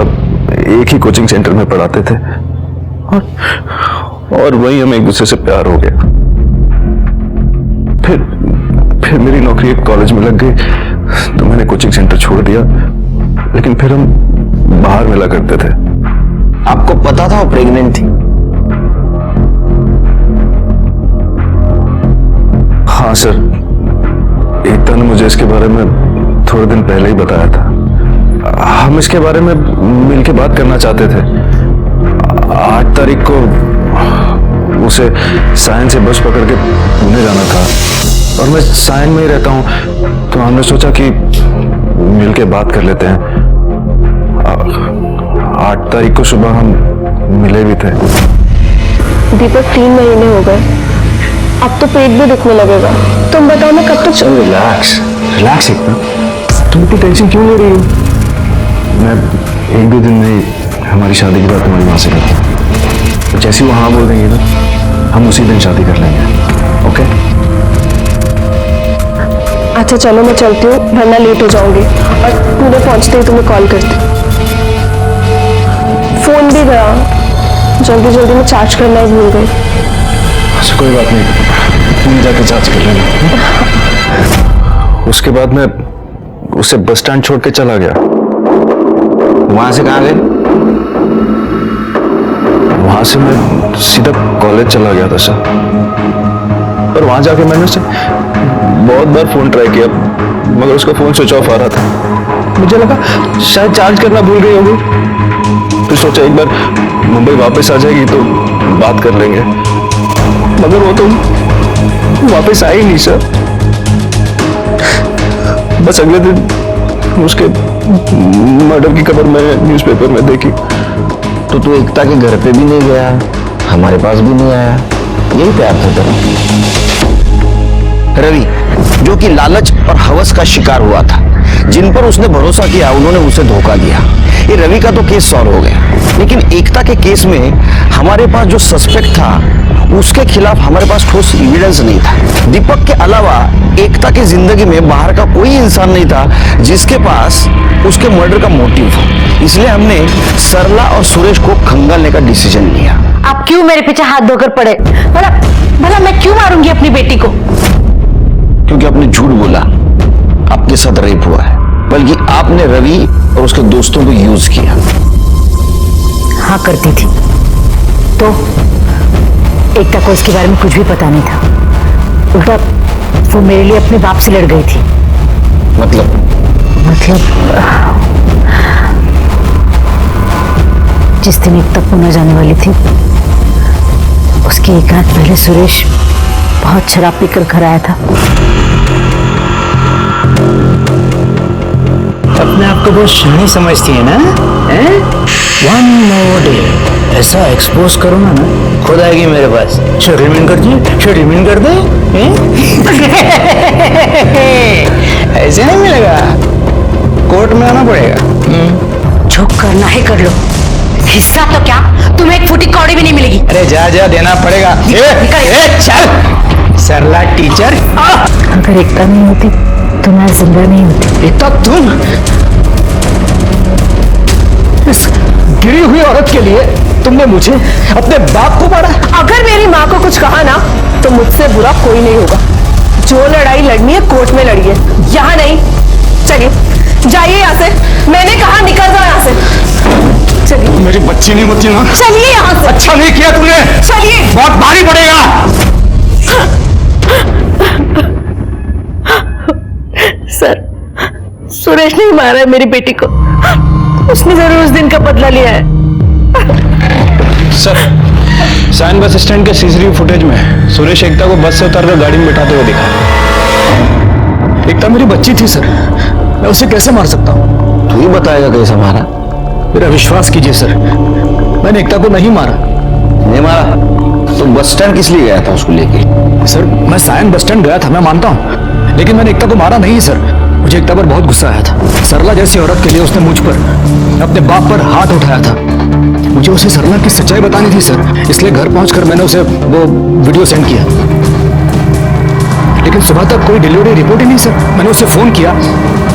एक ही कोचिंग सेंटर में पढ़ाते थे और वही हमें एक दूसरे से प्यार हो गया। फिर मेरी नौकरी एक कॉलेज में लग गई तो मैंने कोचिंग सेंटर छोड़ दिया, लेकिन फिर हम बाहर मिला करते थे। आपको पता था वो प्रेग्नेंट थी? हाँ सर, एकता ने मुझे इसके बारे में थोड़े दिन पहले ही बताया था। हम इसके बारे में मिलके बात करना चाहते थे। 8 तारीख को उसे सायन से बस पकड़ के पुणे जाना था और मैं सायन में ही रहता हूँ, तो हमने सोचा कि मिलके बात कर लेते हैं। 8 तारीख को सुबह हम मिले भी थे। दीपक 3 महीने हो गए, अब तो पेट भी दुखने लगेगा। तुम बताओ मैं कब तक रिलैक्स रिलैक्स एकता, तुम इतनी टेंशन क्यों ले रही हो? मैं 1-2 दिन में ही हमारी शादी की बात तुम्हारी माँ से करता हूँ। जैसे वो हाँ बोल देंगे ना, हम उसी दिन शादी कर लेंगे। ओके? अच्छा चलो मैं चलती हूँ, वरना लेट हो जाऊंगी और पुणे पहुंचते ही तुम्हें कॉल करती हूँ। फोन भी गया, जल्दी जल्दी में चार्ज करना ही भूल गई। अच्छा कोई बात नहीं, तुम जाके चार्ज कर लेना। उसके बाद मैं उसे बस स्टैंड छोड़ के चला गया। वहां से कहाँ गए? वहां से मैं सीधा कॉलेज चला गया था सर, और वहां जाके मैंने उसे बहुत बार फोन ट्राई किया मगर उसका फोन स्विच ऑफ आ रहा था। मुझे लगा शायद चार्ज करना भूल गई होगी, फिर सोचा एक बार मुंबई वापस आ जाएगी तो बात कर लेंगे, मगर वो तो वापस आई नहीं सर। बस अगले दिन उसके मर्डर की खबर मैंने न्यूज़पेपर में देखी। तो तू एकता के घर पे भी नहीं गया, हमारे पास भी नहीं आया, यही प्यार था तेरा? रवि, जो कि लालच और हवस का शिकार हुआ था, जिन पर उसने भरोसा किया उन्होंने उसे धोखा दिया। ये रवि का तो केस सॉल्व हो गया, लेकिन एकता के केस में हमारे पास जो सस्पेक्ट था उसके खिलाफ हमारे पास ठोस एविडेंस नहीं था। दीपक के अलावा एकता की जिंदगी में बाहर का कोई इंसान नहीं था जिसके पास उसके मर्डर का मोटिव हो। इसलिए हमने सरला और सुरेश को खंगालने का डिसीजन लिया। आप क्यों मेरे पीछे हाथ धोकर पड़े? भला मैं क्यों मारूंगी अपनी बेटी को? क्योंकि आपने झूठ बोला, आपके साथ रेप हुआ है, बल्कि आपने रवि और उसके दोस्तों को यूज किया। हाँ करती थी तो एकता को इसके बारे में कुछ भी पता नहीं था। उल्टा वो मेरे लिए अपने बाप से लड़ गई थी। मतलब जिस दिन एकता पुणे जाने वाली थी उसकी एक रात पहले सुरेश बहुत शराब पीकर घर आया था। अपने आप को बहुत शहनी समझती है ना? वन मोर डे ऐसा एक्सपोज करो ना खुद आएगी मेरे पास। शेरिमिन कर दे, शेरिमिन कर दे। ऐसे नहीं मिलेगा, कोर्ट में आना पड़ेगा। जो करना है कर लो, हिस्सा तो क्या तुम्हें एक फूटी कौड़ी भी नहीं मिलेगी। अरे जा जा देना पड़ेगा। चल सरला टीचर। अगर एकता नहीं होती तो मैं जिंदा नहीं होती। एकता तुम इस गिरी हुई औरत के लिए तुमने मुझे अपने बाप को मारा। अगर मेरी माँ को कुछ कहा ना तो मुझसे बुरा कोई नहीं होगा। जो लड़ाई लड़नी है कोर्ट में लड़िए, यहाँ नहीं। चलिए जाइए यहाँ से, मैंने कहा निकल जाओ यहाँ से। चलिए। मेरी बच्ची नहीं होती ना। चलिए यहाँ से। अच्छा नहीं किया तूने। चलिए। बहुत भारी पड़ेगा। सर, सुरेश ने मारा है मेरी बेटी को। उसने जरूर उस दिन का बदला लिया है। सर, सायन बस स्टैंड के सीसीटीवी फुटेज में सुरेश एकता को बस से उतारकर गाड़ी में बिठाते हुए दिखा। एकता मेरी बच्ची थी सर, मैं उसे कैसे मार सकता हूँ? तू ही बताएगा कैसे मारा। मेरा विश्वास कीजिए सर, मैंने एकता को नहीं मारा। नहीं मारा तो बस स्टैंड किस लिए गया था उसको लेके? सर मैं सायन बस स्टैंड गया था, मैं मानता हूँ, लेकिन मैंने एकता को मारा नहीं सर। मुझे एकता पर बहुत गुस्सा आया था। सरला जैसी औरत के लिए उसने मुझ पर, अपने बाप पर हाथ उठाया था। मुझे उसे सरला की सच्चाई बतानी थी सर, इसलिए घर पहुंचकर मैंने उसे वो वीडियो सेंड किया। लेकिन सुबह तक कोई डिलीवरी रिपोर्ट ही नहीं सर। मैंने उसे फोन किया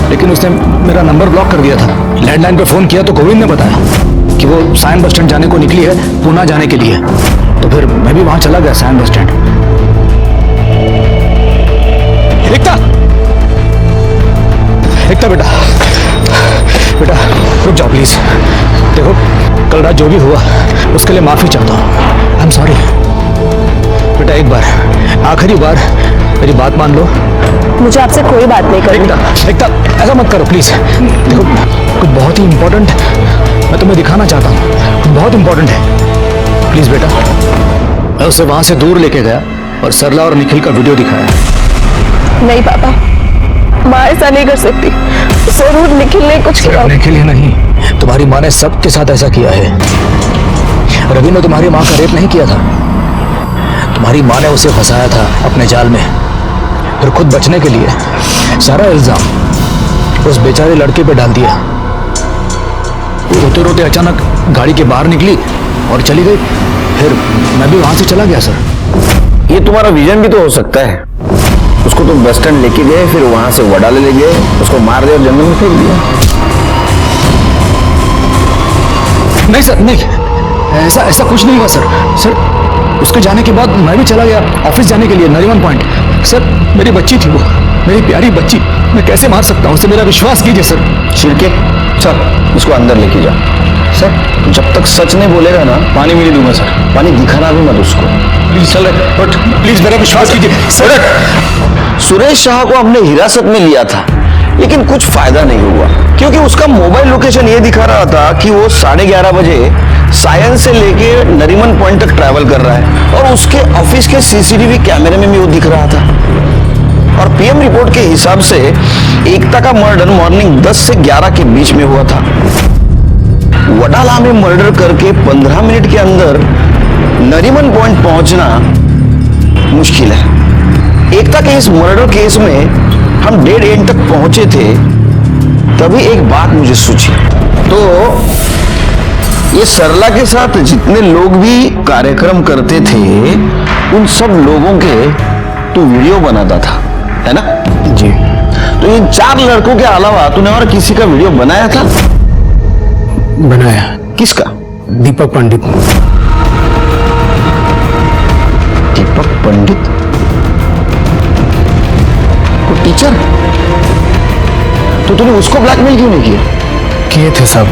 लेकिन उसने मेरा नंबर ब्लॉक कर दिया था। लैंडलाइन पर फोन किया तो गोविंद ने बताया कि वो सायन बस स्टैंड जाने को निकली है, पूना जाने के लिए। तो फिर मैं भी वहां चला गया सायन बस स्टैंड। एकता, एकता बेटा, बेटा रुक जाओ प्लीज। देखो कल रात जो भी हुआ उसके लिए माफी चाहता हूँ। आई एम सॉरी बेटा। एक बार, आखिरी बार मेरी बात मान लो। मुझे आपसे कोई बात नहीं करनी। एकता ऐसा मत करो प्लीज। देखो कुछ बहुत ही इंपॉर्टेंट मैं तुम्हें दिखाना चाहता हूँ, कुछ बहुत इंपॉर्टेंट है। प्लीज बेटा। मैं उसे वहां से दूर लेके गया और सरला और निखिल का वीडियो दिखाया। नहीं पापा, माँ ऐसा नहीं कर सकती। जरूर निखिल ने कुछ किया। निखिल ही नहीं, तुम्हारी माँ ने सबके साथ ऐसा किया है। रवि ने तुम्हारी माँ का रेप नहीं किया था, तुम्हारी माँ ने उसे फंसाया था अपने जाल में। फिर खुद बचने के लिए सारा इल्जाम उस बेचारे लड़के पे डाल दिया। रोते रोते अचानक गाड़ी के बाहर निकली और चली गई। फिर मैं भी वहां से चला गया सर। ये तुम्हारा विजन भी तो हो सकता है। उसको तुम बस स्टैंड लेके गए, फिर वहां से वडाले ले गए, उसको मार दिया और जंगल में फेंक दिया। नहीं सर, नहीं, ऐसा ऐसा कुछ नहीं हुआ सर। सर उसके जाने के बाद मैं भी चला गया ऑफिस जाने के लिए नरीमन पॉइंट। सर मेरी बच्ची थी वो, मेरी प्यारी बच्ची। मैं कैसे मार सकता हूँ उसे? मेरा विश्वास कीजिए सर। छिड़के सर, इसको अंदर लेके जाओ। सर जब तक सच नहीं बोलेगा ना, पानी भी नहीं दूंगा सर। पानी दिखाना भी मत उसको प्लीज चल रहे, बट प्लीज मेरा विश्वास कीजिए सर। सुरेश शाह को हमने हिरासत में लिया था, लेकिन कुछ फायदा नहीं हुआ, क्योंकि उसका मोबाइल लोकेशन ये दिखा रहा था कि वो 11:30 बजे सायन से लेके नरीमन पॉइंट तक ट्रैवल कर रहा है, और उसके ऑफिस के सीसीटीवी कैमरे में भी वो दिख रहा था। और पीएम रिपोर्ट के हिसाब से एकता का मर्डर मॉर्निंग 10 से 11 के बीच में हुआ था। वडाला में मर्डर करके 15 मिनट के अंदर नरीमन पॉइंट पहुंचना मुश्किल है। एकता के इस मर्डर केस में हम डेड एंड तक पहुंचे थे, तभी एक बात मुझे सूझी। तो ये सरला के साथ जितने लोग भी कार्यक्रम करते थे, उन सब लोगों के तू वीडियो बनाता था, है ना? जी। तो इन 4 लड़कों के अलावा तूने और किसी का वीडियो बनाया था? बनाया। किसका? दीपक पंडित। दीपक पंडित? वो टीचर? तो तूने उसको ब्लैकमेल क्यों नहीं किया? किए थे साहब,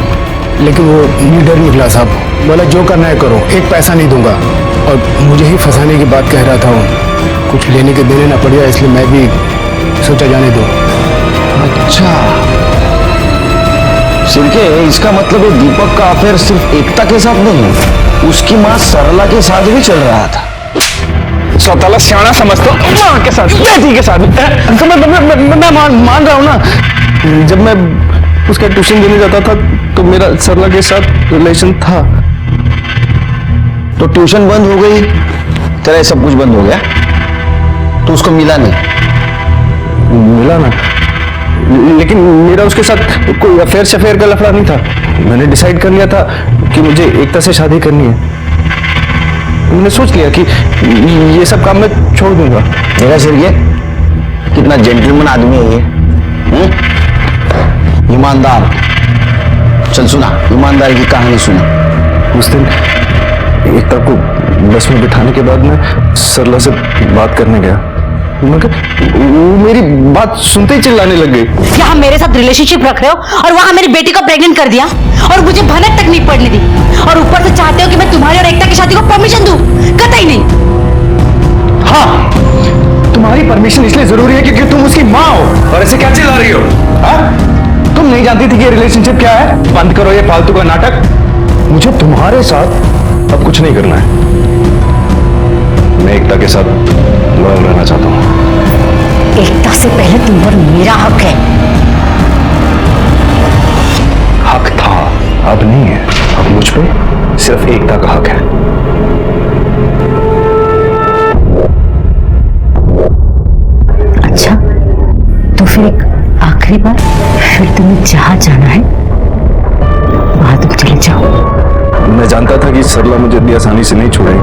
लेकिन वो लीडर निकला साहब। बोला जो करना है करो, एक पैसा नहीं दूंगा। और मुझे ही फंसाने की बात कह रहा था वो। कुछ लेने के देने ना पड़ गया, इसलिए मैं भी सोचा जाने दो। अच्छा, सिरके इसका मतलब है दीपक का अफेयर सिर्फ एकता के साथ नहीं, उसकी मां सरला के साथ भी चल रहा था। स्वतःला सियाना समझते हो? माँ के साथ, बेटी के साथ। तो मैं मान रहा हूँ ना। जब मैं उसका ट्यूशन देने जाता था तो मेरा सरला के साथ रिलेशन था। तो ट्यूशन बंद हो गई, तेरा ये सब कुछ बंद हो गया, तो उसको मिला नहीं? मिला ना, लेकिन मेरा उसके साथ कोई अफेयर शफेयर का लफड़ा नहीं था। मैंने डिसाइड कर लिया था कि मुझे एकता से शादी करनी है। मैंने सोच लिया कि ये सब काम मैं छोड़ दूंगा। मेरा सिरके कितना जेंटलमैन आदमी है ये, ईमानदार। चल सुना, ईमानदारी की कहानी सुना। उस दिन एकता को बस में बिठाने के बाद मैं सरला से बात करने गया, मगर वो मेरी बात सुनते ही चिल्लाने लग गई। यहाँ मेरे साथ रिलेशनशिप रख रहे हो और वहां मेरी बेटी को प्रेग्नेंट कर दिया और मुझे भनक तक नहीं पड़ने दी, और ऊपर से चाहते हो कि मैं तुम्हारी और एकता की शादी को परमिशन दूं? कतई नहीं। हाँ, तुम्हारी परमिशन इसलिए जरूरी है क्योंकि तुम उसकी माँ हो। और ऐसे क्या चिल्ला रही हो? हाँ? तुम नहीं जानती थी कि ये रिलेशनशिप क्या है? बंद करो ये फालतू का नाटक। मुझे तुम्हारे साथ अब कुछ नहीं करना है। मैं एकता के साथ लॉयल रहना चाहता हूँ। एकता से पहले तुम पर मेरा हक है। हक था, अब नहीं है। अब मुझ पे सिर्फ एकता का हक है। अच्छा, फिर एक आखिरी बार, फिर तुम्हें जहां जाना है वहां तुम चले जाओ। मैं जानता था कि सरला मुझे इतनी आसानी से नहीं छोड़ेगी।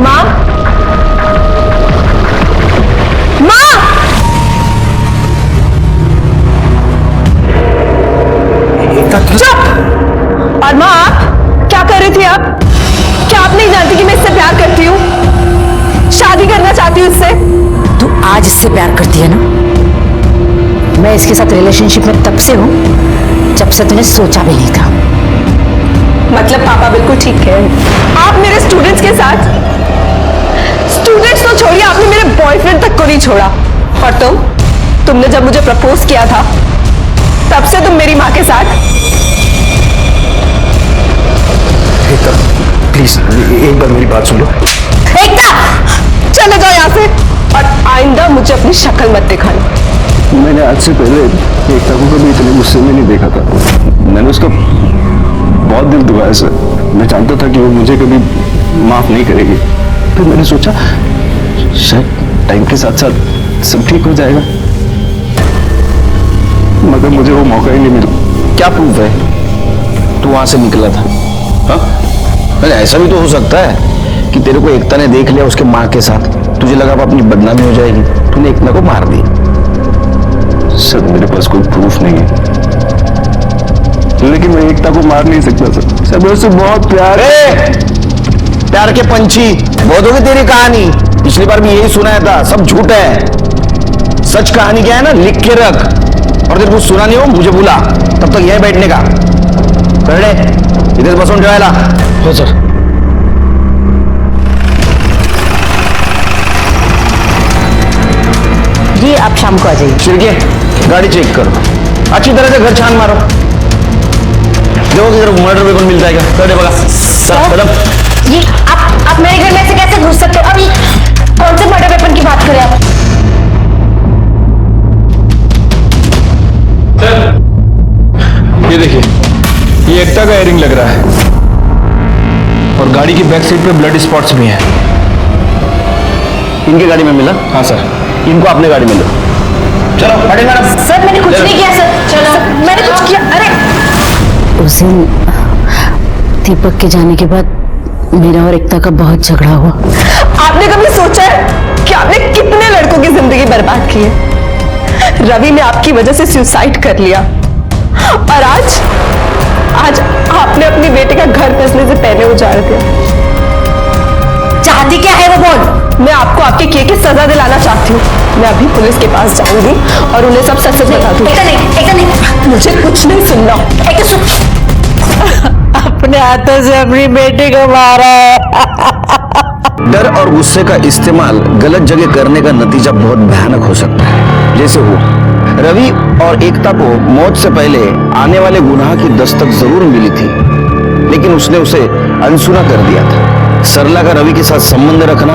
माँ, माँ, चुप। और माँ, आप क्या कर रही थी? आप क्या आप नहीं जानती कि मैं इससे प्यार करती हूँ, शादी करना चाहती हूँ इससे? तू आज इससे प्यार करती है ना? मैं इसके साथ रिलेशनशिप में तब से हूं जब से तूने सोचा भी नहीं था। मतलब पापा बिल्कुल ठीक है। आप मेरे स्टूडेंट्स के साथ, स्टूडेंट्स तो छोड़िए, आपने मेरे बॉयफ्रेंड तक को नहीं छोड़ा। और तुमने जब मुझे प्रपोज किया था तब से तुम मेरी माँ के साथ। एकता प्लीज एक बार मेरी बात सुन लो। एकता, चले जाओ यहाँ से और आइंदा मुझे अपनी शक्ल मत दिखाना। मैंने आज से पहले एकता को कभी इतने गुस्से में नहीं देखा था। मैंने उसका बहुत दिल दुखाया सर। मैं जानता था कि वो मुझे कभी माफ नहीं करेगी। फिर मैंने सोचा शायद टाइम के साथ साथ सब ठीक हो जाएगा, मगर मुझे वो मौका ही नहीं मिला। क्या प्रूफ है तू वहां से निकला था? हाँ, अरे ऐसा भी तो हो सकता है कि तेरे को एकता ने देख लिया उसके माँ के साथ, तुझे लगा अपनी बदनामी हो जाएगी, तूने एकता को मार दी। सर मेरे पास कोई प्रूफ नहीं है, लेकिन मैं एकता को मार नहीं सकता सर। मैं उससे बहुत प्यार के पंछी, बहुत होगी तेरी कहानी। पिछली बार भी यही सुनाया था, सब झूठ है। सच कहानी क्या है ना, लिख के रख, और तेरे को सुना नहीं हो मुझे बुला, तब तक यहीं बैठने का। कळले इथेच बसून ठेवायला। हो सर। जी आप शाम को आ जाइए। शिर्के गाड़ी चेक करो, अच्छी तरह से घर छान मारो, देखो कि इधर मर्डर वेपन मिल जाएगा। कर बगा कदम। ये आप मेरे घर में ऐसे कैसे घुस सकते हो? अभी कौन से मर्डर वेपन की बात करें आप? ये देखिए, ये एकता का एयरिंग लग रहा है और गाड़ी की बैक साइड पे ब्लड स्पॉट्स भी हैं। इनकी गाड़ी में मिला? हाँ सर। इनको अपने गाड़ी में लो। चलो हटे मैडम। सर मैंने कुछ नहीं किया सर। चलो मैंने कुछ किया? अरे उस दिन दीपक के जाने के बाद मेरा और एकता का बहुत झगड़ा हुआ। आपने कभी सोचा है कि आपने कितने लड़कों की जिंदगी बर्बाद की है? रवि ने आपकी वजह से सुसाइड कर लिया और आज आपने अपनी बेटे का घर बसने से पहले उजाड़ दिया। चाहती क्या है वो बोल। मैं आपको आपके किए की सजा दिलाना चाहती हूँ। मैं अभी पुलिस के पास जाऊंगी और उन्हें सब सच बता दूंगी। एकता नहीं, मुझे कुछ नहीं सुनना। अपने हाथों से अपनी बेटी को मारा है। डर और गुस्से का इस्तेमाल गलत जगह करने का नतीजा बहुत भयानक हो सकता है। जैसे वो रवि और एकता को मौत से पहले आने वाले गुनाह की दस्तक जरूर मिली थी, लेकिन उसने उसे अनसुना कर दिया था। सरला का रवि के साथ संबंध रखना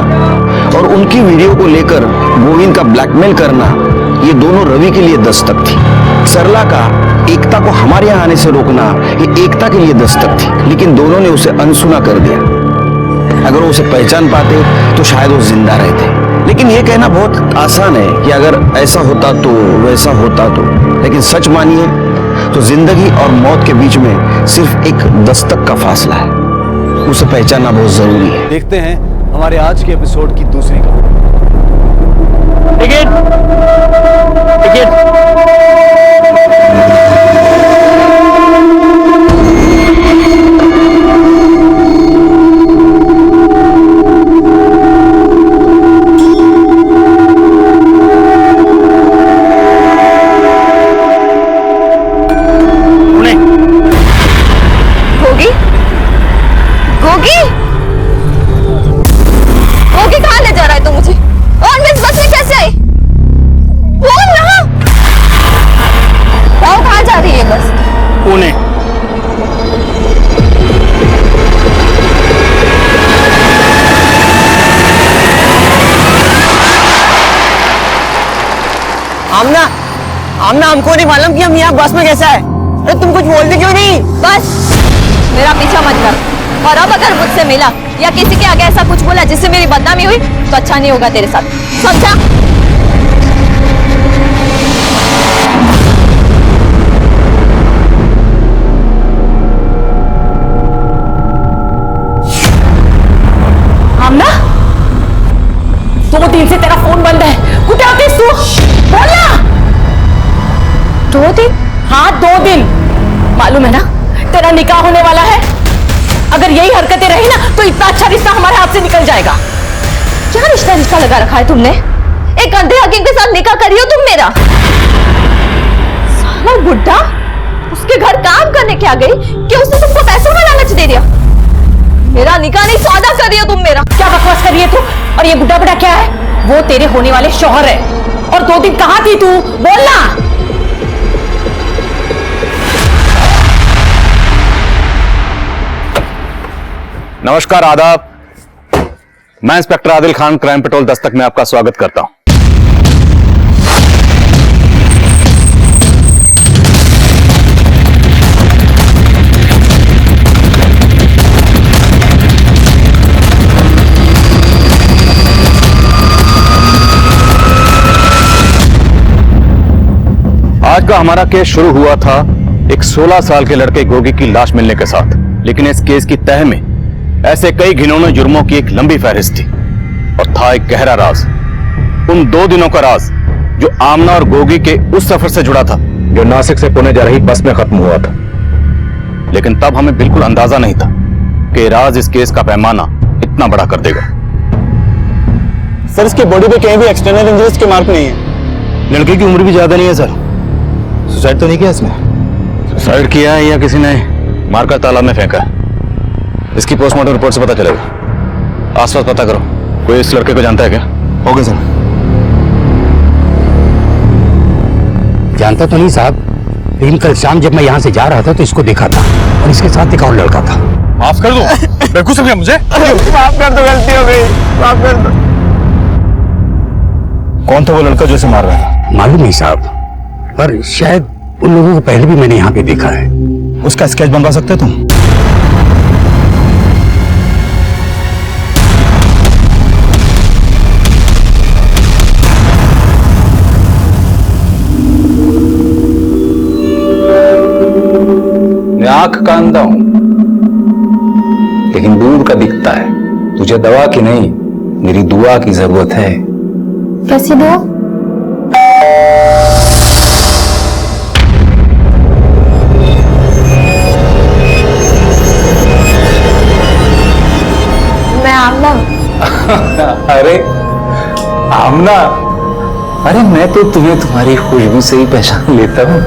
और उनकी वीडियो को लेकर गोविंद का ब्लैकमेल करना, ये दोनों रवि के लिए दस्तक थी। सरला का एकता को हमारे यहाँ आने से रोकना, ये एकता के लिए दस्तक थी, लेकिन दोनों ने उसे अनसुना कर दिया। अगर वो उसे पहचान पाते तो शायद वो जिंदा रहते। लेकिन ये कहना बहुत आसान है कि अगर ऐसा होता तो वैसा होता तो, लेकिन सच मानिए तो जिंदगी और मौत के बीच में सिर्फ एक दस्तक का फासला है। उसे पहचानना बहुत जरूरी है। देखते हैं हमारे आज के एपिसोड की दूसरी खबर। टिकट आमना हमको नहीं मालूम कि हम यहाँ बस में कैसे आए। अरे तुम कुछ बोलते क्यों नहीं? बस मेरा पीछा मत कर, और अब अगर मुझसे मिला या किसी के आगे ऐसा कुछ बोला जिससे मेरी बदनामी हुई तो अच्छा नहीं होगा तेरे साथ, समझा? दिन से तेरा फोन बंद है, कुठे होतीस तू? बोल ना। 2 दिन? हाँ 2 दिन। मालूम है ना तेरा निकाह होने वाला है। अगर यही हरकतें रही ना तो इतना अच्छा रिश्ता हमारे हाथ से निकल जाएगा। क्या रिश्ता लगा रखा है तुमने? एक अंधे हकीम के साथ निकाह करी हो तुम मेरा। साला बुड्ढा उसके घर काम करने क्या गई कि उसने तुमको पैसों का लालच दे दिया। मेरा निकाह नहीं सौदा कर रही हो तुम मेरा। क्या बकवास कर रही है तू? और ये बुड्ढा बुड्ढा क्या है? वो तेरे होने वाले शौहर है। और 2 दिन कहां थी तू? बोलना। नमस्कार, आदाब। मैं inspector Adil Khan, crime petrol Dastak में आपका स्वागत करता हूं। आज का हमारा केस शुरू हुआ था एक 16 साल के लड़के गोगी की लाश मिलने के साथ, लेकिन इस केस की तह में ऐसे कई घिनौने जुर्मों की एक लंबी फहरिस्त थी और था एक गहरा राज। उन 2 दिनों का राज जो आमना और गोगी के उस सफर से जुड़ा था जो नासिक से पुणे जा रही बस में खत्म हुआ था। लेकिन तब हमें बिल्कुल अंदाजा नहीं था कि राज इस केस का पैमाना इतना बड़ा कर देगा। सर, इसकी बॉडी पे कहीं भी एक्सटर्नल इंजरीज के मार्क नहीं है। लड़के की उम्र भी ज्यादा नहीं है सर। सुसाइड तो नहीं किया इसने? सुसाइड किया है या किसी ने मारकर तालाब में फेंका है, इसकी पोस्टमार्टम रिपोर्ट से पता चलेगा। आसपास पता करो, कोई इस लड़के को जानता है क्या? Okay sir. जानता तो नहीं साहब, लेकिन कल शाम जब मैं यहाँ से जा रहा था तो इसको देखा था और इसके साथ एक और लड़का था। माफ कर दो, बेवकूफ समझा मुझे। माफ कर दो, गलती हो गई, माफ कर दो। कौन था वो लड़का जो इसे मार रहा था? मालूम नहीं साहब, पर शायद उन लोगों को पहले भी मैंने यहाँ पे देखा है। उसका स्केच बनवा सकते तुम? मैं आंख का अंधा हूं, लेकिन दूर का दिखता है। तुझे दवा की नहीं, मेरी दुआ की जरूरत है। कैसी दुआ? मैं आमना। अरे आमना, अरे मैं तो तुम्हें तुम्हारी खुशबू से ही पहचान लेता हूँ।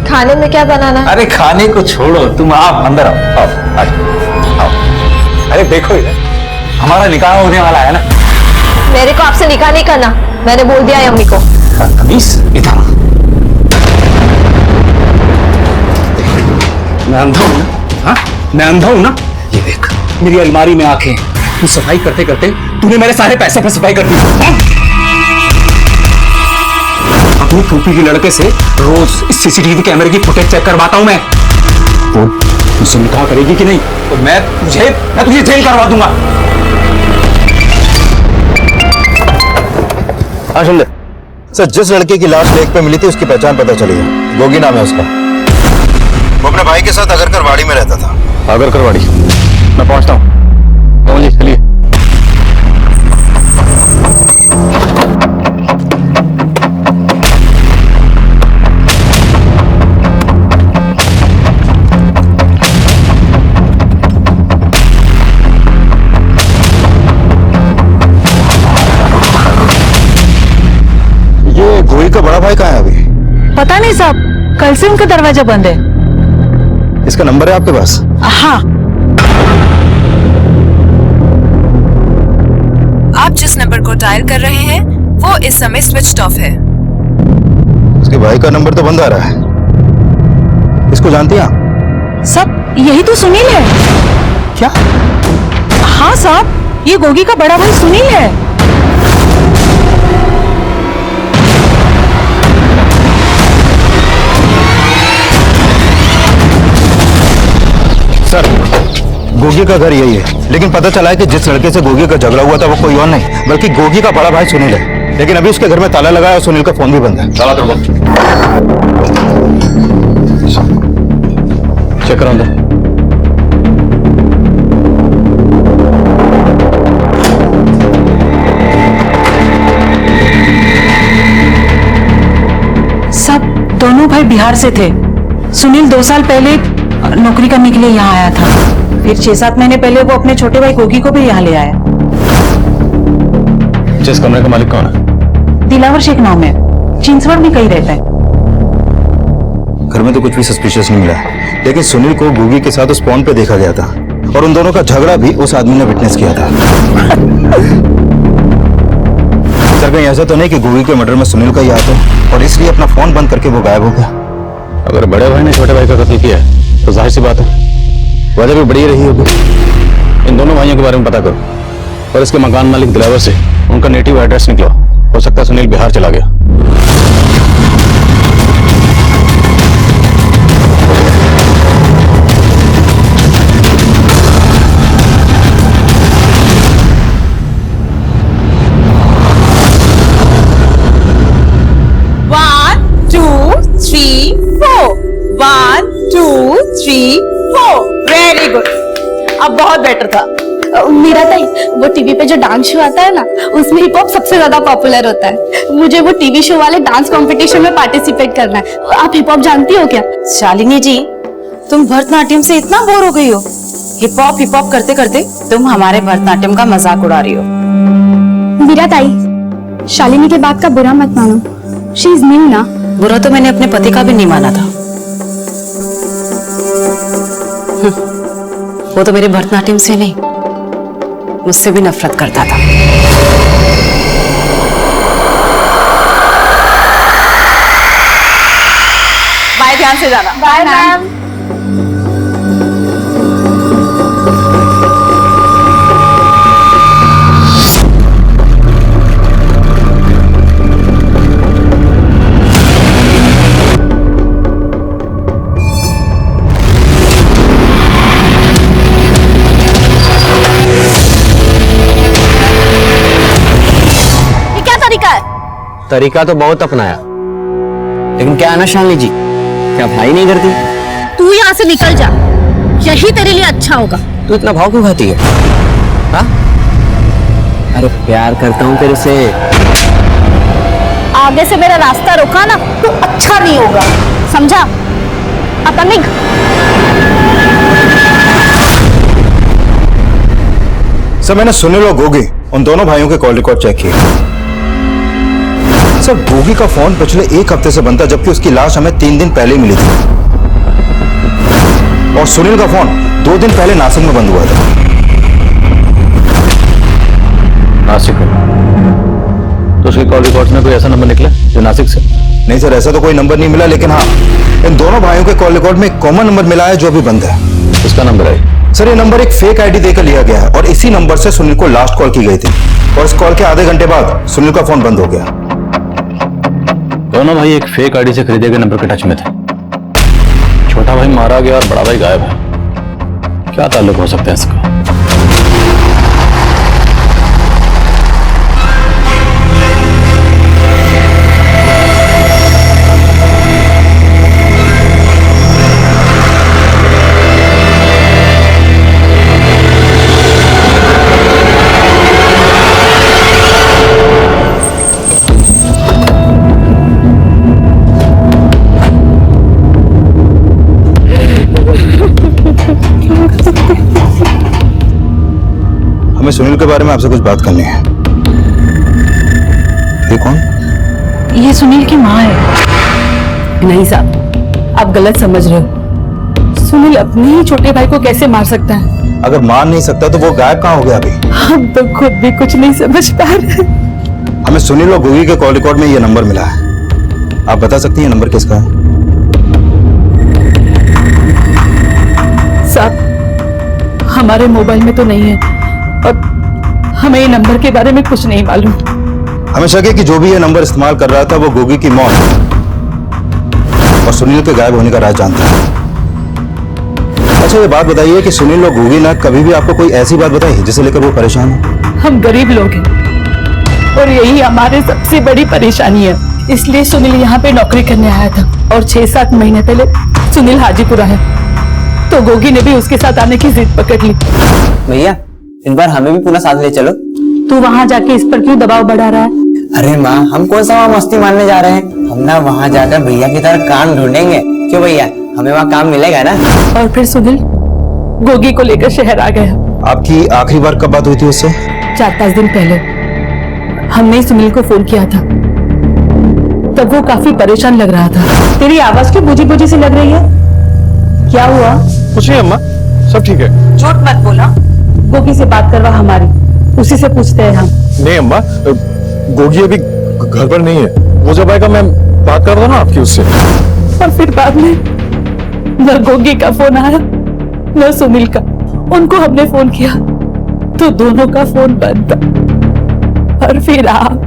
खाने में क्या बनाना है? अरे खाने को छोड़ो, तुम आप अंदर आओ, आओ, आओ, आओ। अरे देखो इधर, हमारा निकाह होने वाला है ना। मेरे को आपसे निकाह नहीं करना, मैंने बोल दिया है अम्मी को। तमीज इधर। मैं अंधा हूं ना? हाँ, मैं अंधा हूं ना? ये देख, मेरी अलमारी में आंखें। तू सफाई करते करते तूने मेरे सारे पैसे पे सफाई कर दी। अपनी फूफी के लड़के से रोज सीसीटीवी कैमरे की फुटेज चेक करवाता हूं मैं। वो मुझसे निकाह करेगी कि नहीं तो मैं तुझे जेल करवा दूंगा। हाँ शिंदे सर, जिस लड़के की लाश लेक पे मिली थी उसकी पहचान पता चली है। गोगी नाम है उसका। वो अपने भाई के साथ अगरकर वाड़ी में रहता था। अगरकर वाड़ी? मैं पहुंचता हूँ। जी चलिए। ये गोली का बड़ा भाई कहाँ है अभी? पता नहीं साहब, कल से उनका दरवाजा बंद है। इसका नंबर है आपके पास? हाँ। आप जिस नंबर को डायल कर रहे हैं वो इस समय स्विच्ड ऑफ है। उसके भाई का नंबर तो बंद आ रहा है। इसको जानती हैं आप? सब यही तो सुनील है। क्या? हाँ साहब, ये गोगी का बड़ा भाई सुनील है। सर, गोगी का घर यही है, लेकिन पता चला है कि जिस लड़के से गोगी का झगड़ा हुआ था वो कोई और नहीं बल्कि गोगी का बड़ा भाई सुनील है। लेकिन अभी उसके घर में ताला लगा है और सुनील का फोन भी बंद है। ताला तोड़ दो। चेक करो अंदर। बिहार से थे। सुनील 2 साल पहले नौकरी करने के लिए यहाँ आया था। फिर 6-7 महीने पहले वो अपने छोटे भाई गोगी को भी यहाँ ले आया। जिस कमरे का मालिक कौन है? दिलावर शेख नाम है, चिंचवड़ में कहीं रहता है। घर में तो कुछ भी सस्पिशियस नहीं मिला, लेकिन सुनील को गोगी के साथ उस पॉइंट पे देखा गया था और उन दोनों का झगड़ा भी उस आदमी ने विटनेस किया था। सर कहीं ऐसा तो नहीं कि गोगी के मर्डर में सुनील का ही हाथ है और इसलिए अपना फोन बंद करके वो गायब हो गया? अगर बड़े भाई ने छोटे भाई का कत्ल किया है तो जाहिर सी बात है वजह भी बड़ी रही होगी। इन दोनों भाइयों के बारे में पता करो और इसके मकान मालिक दिलावर से उनका नेटिव एड्रेस निकलो। हो सकता है सुनील बिहार चला गया। वेरी गुड, अब बहुत बेटर था। मीरा ताई, वो टीवी पे जो डांस शो आता है ना, उसमें हिप हॉप सबसे ज्यादा पॉपुलर होता है। मुझे वो टीवी शो वाले डांस कंपटीशन में पार्टिसिपेट करना है। आप हिप हॉप जानती हो क्या? शालिनी जी, तुम भरतनाट्यम से इतना बोर हो गई हो? हिप हॉप करते करते तुम हमारे भरतनाट्यम का मजाक उड़ा रही हो। मीरा ताई, शालिनी के बात का बुरा मत मानो। शी इज न्यू ना। बुरा तो मैंने अपने पति का भी नहीं माना था। वो तो मेरे भरतनाट्यम से नहीं, मुझसे भी नफरत करता था। बाय, ध्यान से जाना। Bye ma'am. तरीका तो बहुत अपनाया, लेकिन क्या है ना शालिनी जी, क्या भाई नहीं करती? तू यहाँ से निकल जा, यही तेरे लिए अच्छा होगा। तू इतना भाव क्यों खाती है? हाँ? अरे प्यार करता हूँ तेरे से। आगे से मेरा रास्ता रोका ना तो अच्छा नहीं होगा, समझा? अपन निक। सर मैंने सुनील और गोगी उन दोनों भाइयों के कॉल रिकॉर्ड चेक किए। सर गोगी का फोन पिछले 1 हफ्ते से बंद था, जबकि उसकी लाश हमें 3 दिन पहले मिली थी। और सुनील का फोन 2 दिन पहले नासिक में बंद हुआ था। नासिक में? तो उसके कॉल रिकॉर्ड में कोई ऐसा नंबर निकला जो नासिक से? नहीं सर, ऐसा तो कोई नंबर नहीं मिला, लेकिन हाँ इन दोनों भाइयों के कॉल रिकॉर्ड में एक कॉमन नंबर मिला है जो अभी बंद है। इसका नंबर है? सर ये नंबर एक फेक आईडी देकर लिया गया है और इसी नंबर से सुनील को लास्ट कॉल की गई थी और इस कॉल के आधे घंटे बाद सुनील का फोन बंद हो गया। दोनों भाई एक फेक आईडी से खरीदे गए नंबर के टच में थे। छोटा भाई मारा गया और बड़ा भाई गायब है। क्या ताल्लुक हो सकता है इसका? हमें सुनील के बारे में आपसे कुछ बात करनी है। ये कौन? ये सुनील की माँ है। नहीं साहब, आप गलत समझ रहे हो। सुनील अपने ही छोटे भाई को कैसे मार सकता है? अगर मार नहीं सकता तो वो गायब कहाँ हो गया अभी? हम तो खुद भी कुछ नहीं समझ पा रहे। हमें सुनील और गोगी के कॉल रिकॉर्ड में ये नंबर मिला है। आप बता सकती हैं नंबर किसका है? साहब, हमारे मोबाइल में तो नहीं है और हमें ये नंबर के बारे में कुछ नहीं मालूम। हमें शक है कि जो भी ये नंबर इस्तेमाल कर रहा था वो गोगी की मौत और सुनील के गायब होने का राज जानता है। अच्छा ये बात बताइए कि सुनील और गोगी ने कभी भी आपको कोई ऐसी बात बताई जिसे लेकर वो परेशान हो? हम गरीब लोग हैं और यही हमारे सबसे बड़ी परेशानी है, इसलिए सुनील यहाँ पे नौकरी करने आया था और 6-7 महीने पहले सुनील हाजीपुर आया तो गोगी ने भी उसके साथ आने की जिद पकड़ ली। भैया इन बार हमें भी पुनः साथ ले चलो। तू वहाँ जाके इस पर क्यों दबाव बढ़ा रहा है? अरे माँ, हम कौन सा वहाँ मस्ती मारने जा रहे हैं? हम ना वहाँ जाकर भैया की तरह काम ढूंढेंगे। क्यों भैया, हमें वहाँ काम मिलेगा ना? और फिर सुनील गोगी को लेकर शहर आ गया। आपकी आखिरी बार कब बात हुई थी उससे? 4-5 दिन पहले हमने सुनील को फोन किया था, तब वो काफी परेशान लग रहा था। तेरी आवाज क्यों बुझी बुझी सी लग रही है? क्या हुआ? कुछ नहीं अम्मा, सब ठीक है। झूठ मत बोला। गोगी से बात करवा हमारी, उसी से पूछते हैं हम। नहीं अम्मा, गोगी अभी घर पर नहीं है। वो जब आएगा मैं बात कर रहा हूँ ना आपकी उससे। और फिर बाद में न गोगी का फोन आया न सुनील का। उनको हमने फोन किया तो दोनों का फोन बंद था। और फिर आप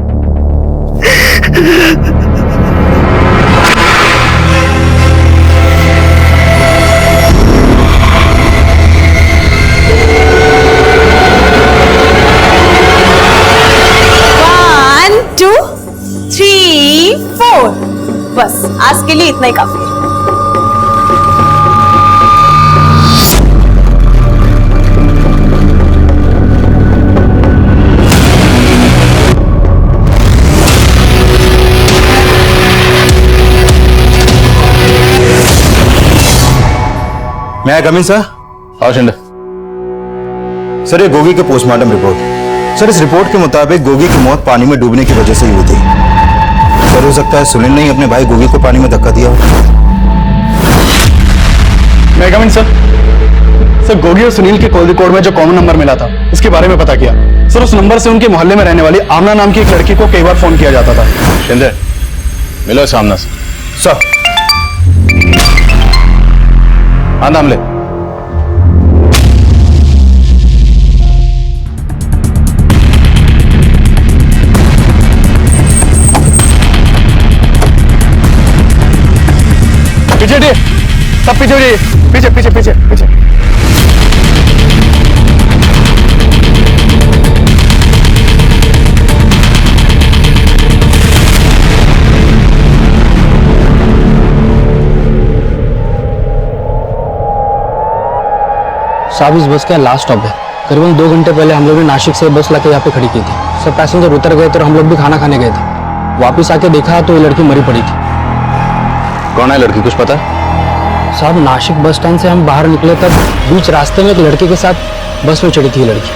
बस आज के लिए इतना ही काफी है। मैं आई कम इन सर? हाँ शिंदे। सर, ये गोगी के पोस्टमार्टम रिपोर्ट। सर, इस रिपोर्ट के मुताबिक गोगी की मौत पानी में डूबने की वजह से ही हुई थी। सर, हो सकता है सुनील ने ही अपने भाई गोगी को पानी में धक्का दिया हो। मैं कम इन सर? सर, गोगी और सुनील के कॉल रिकॉर्ड में जो कॉमन नंबर मिला था उसके बारे में पता किया। सर, उस नंबर से उनके मोहल्ले में रहने वाली आमना नाम की एक लड़की को कई बार फोन किया जाता था। शिंदे, मिलो सामने से। सर, हाँ नाम ले। पीछे हटिए, सब पीछे हटिए, पीछे पीछे पीछे पीछे। साहब, इस बस का लास्ट स्टॉप है। करीबन 2 घंटे पहले हम लोग ने नासिक से बस लाके यहाँ पे खड़ी की थी। सब पैसेंजर उतर गए थे और हम लोग भी खाना खाने गए थे। वापस आके देखा तो ये लड़की मरी पड़ी थी। कौन है लड़की, कुछ पता है? साहब, नासिक बस स्टैंड से हम बाहर निकले तब बीच रास्ते में एक लड़के के साथ बस में चढ़ी थी लड़की।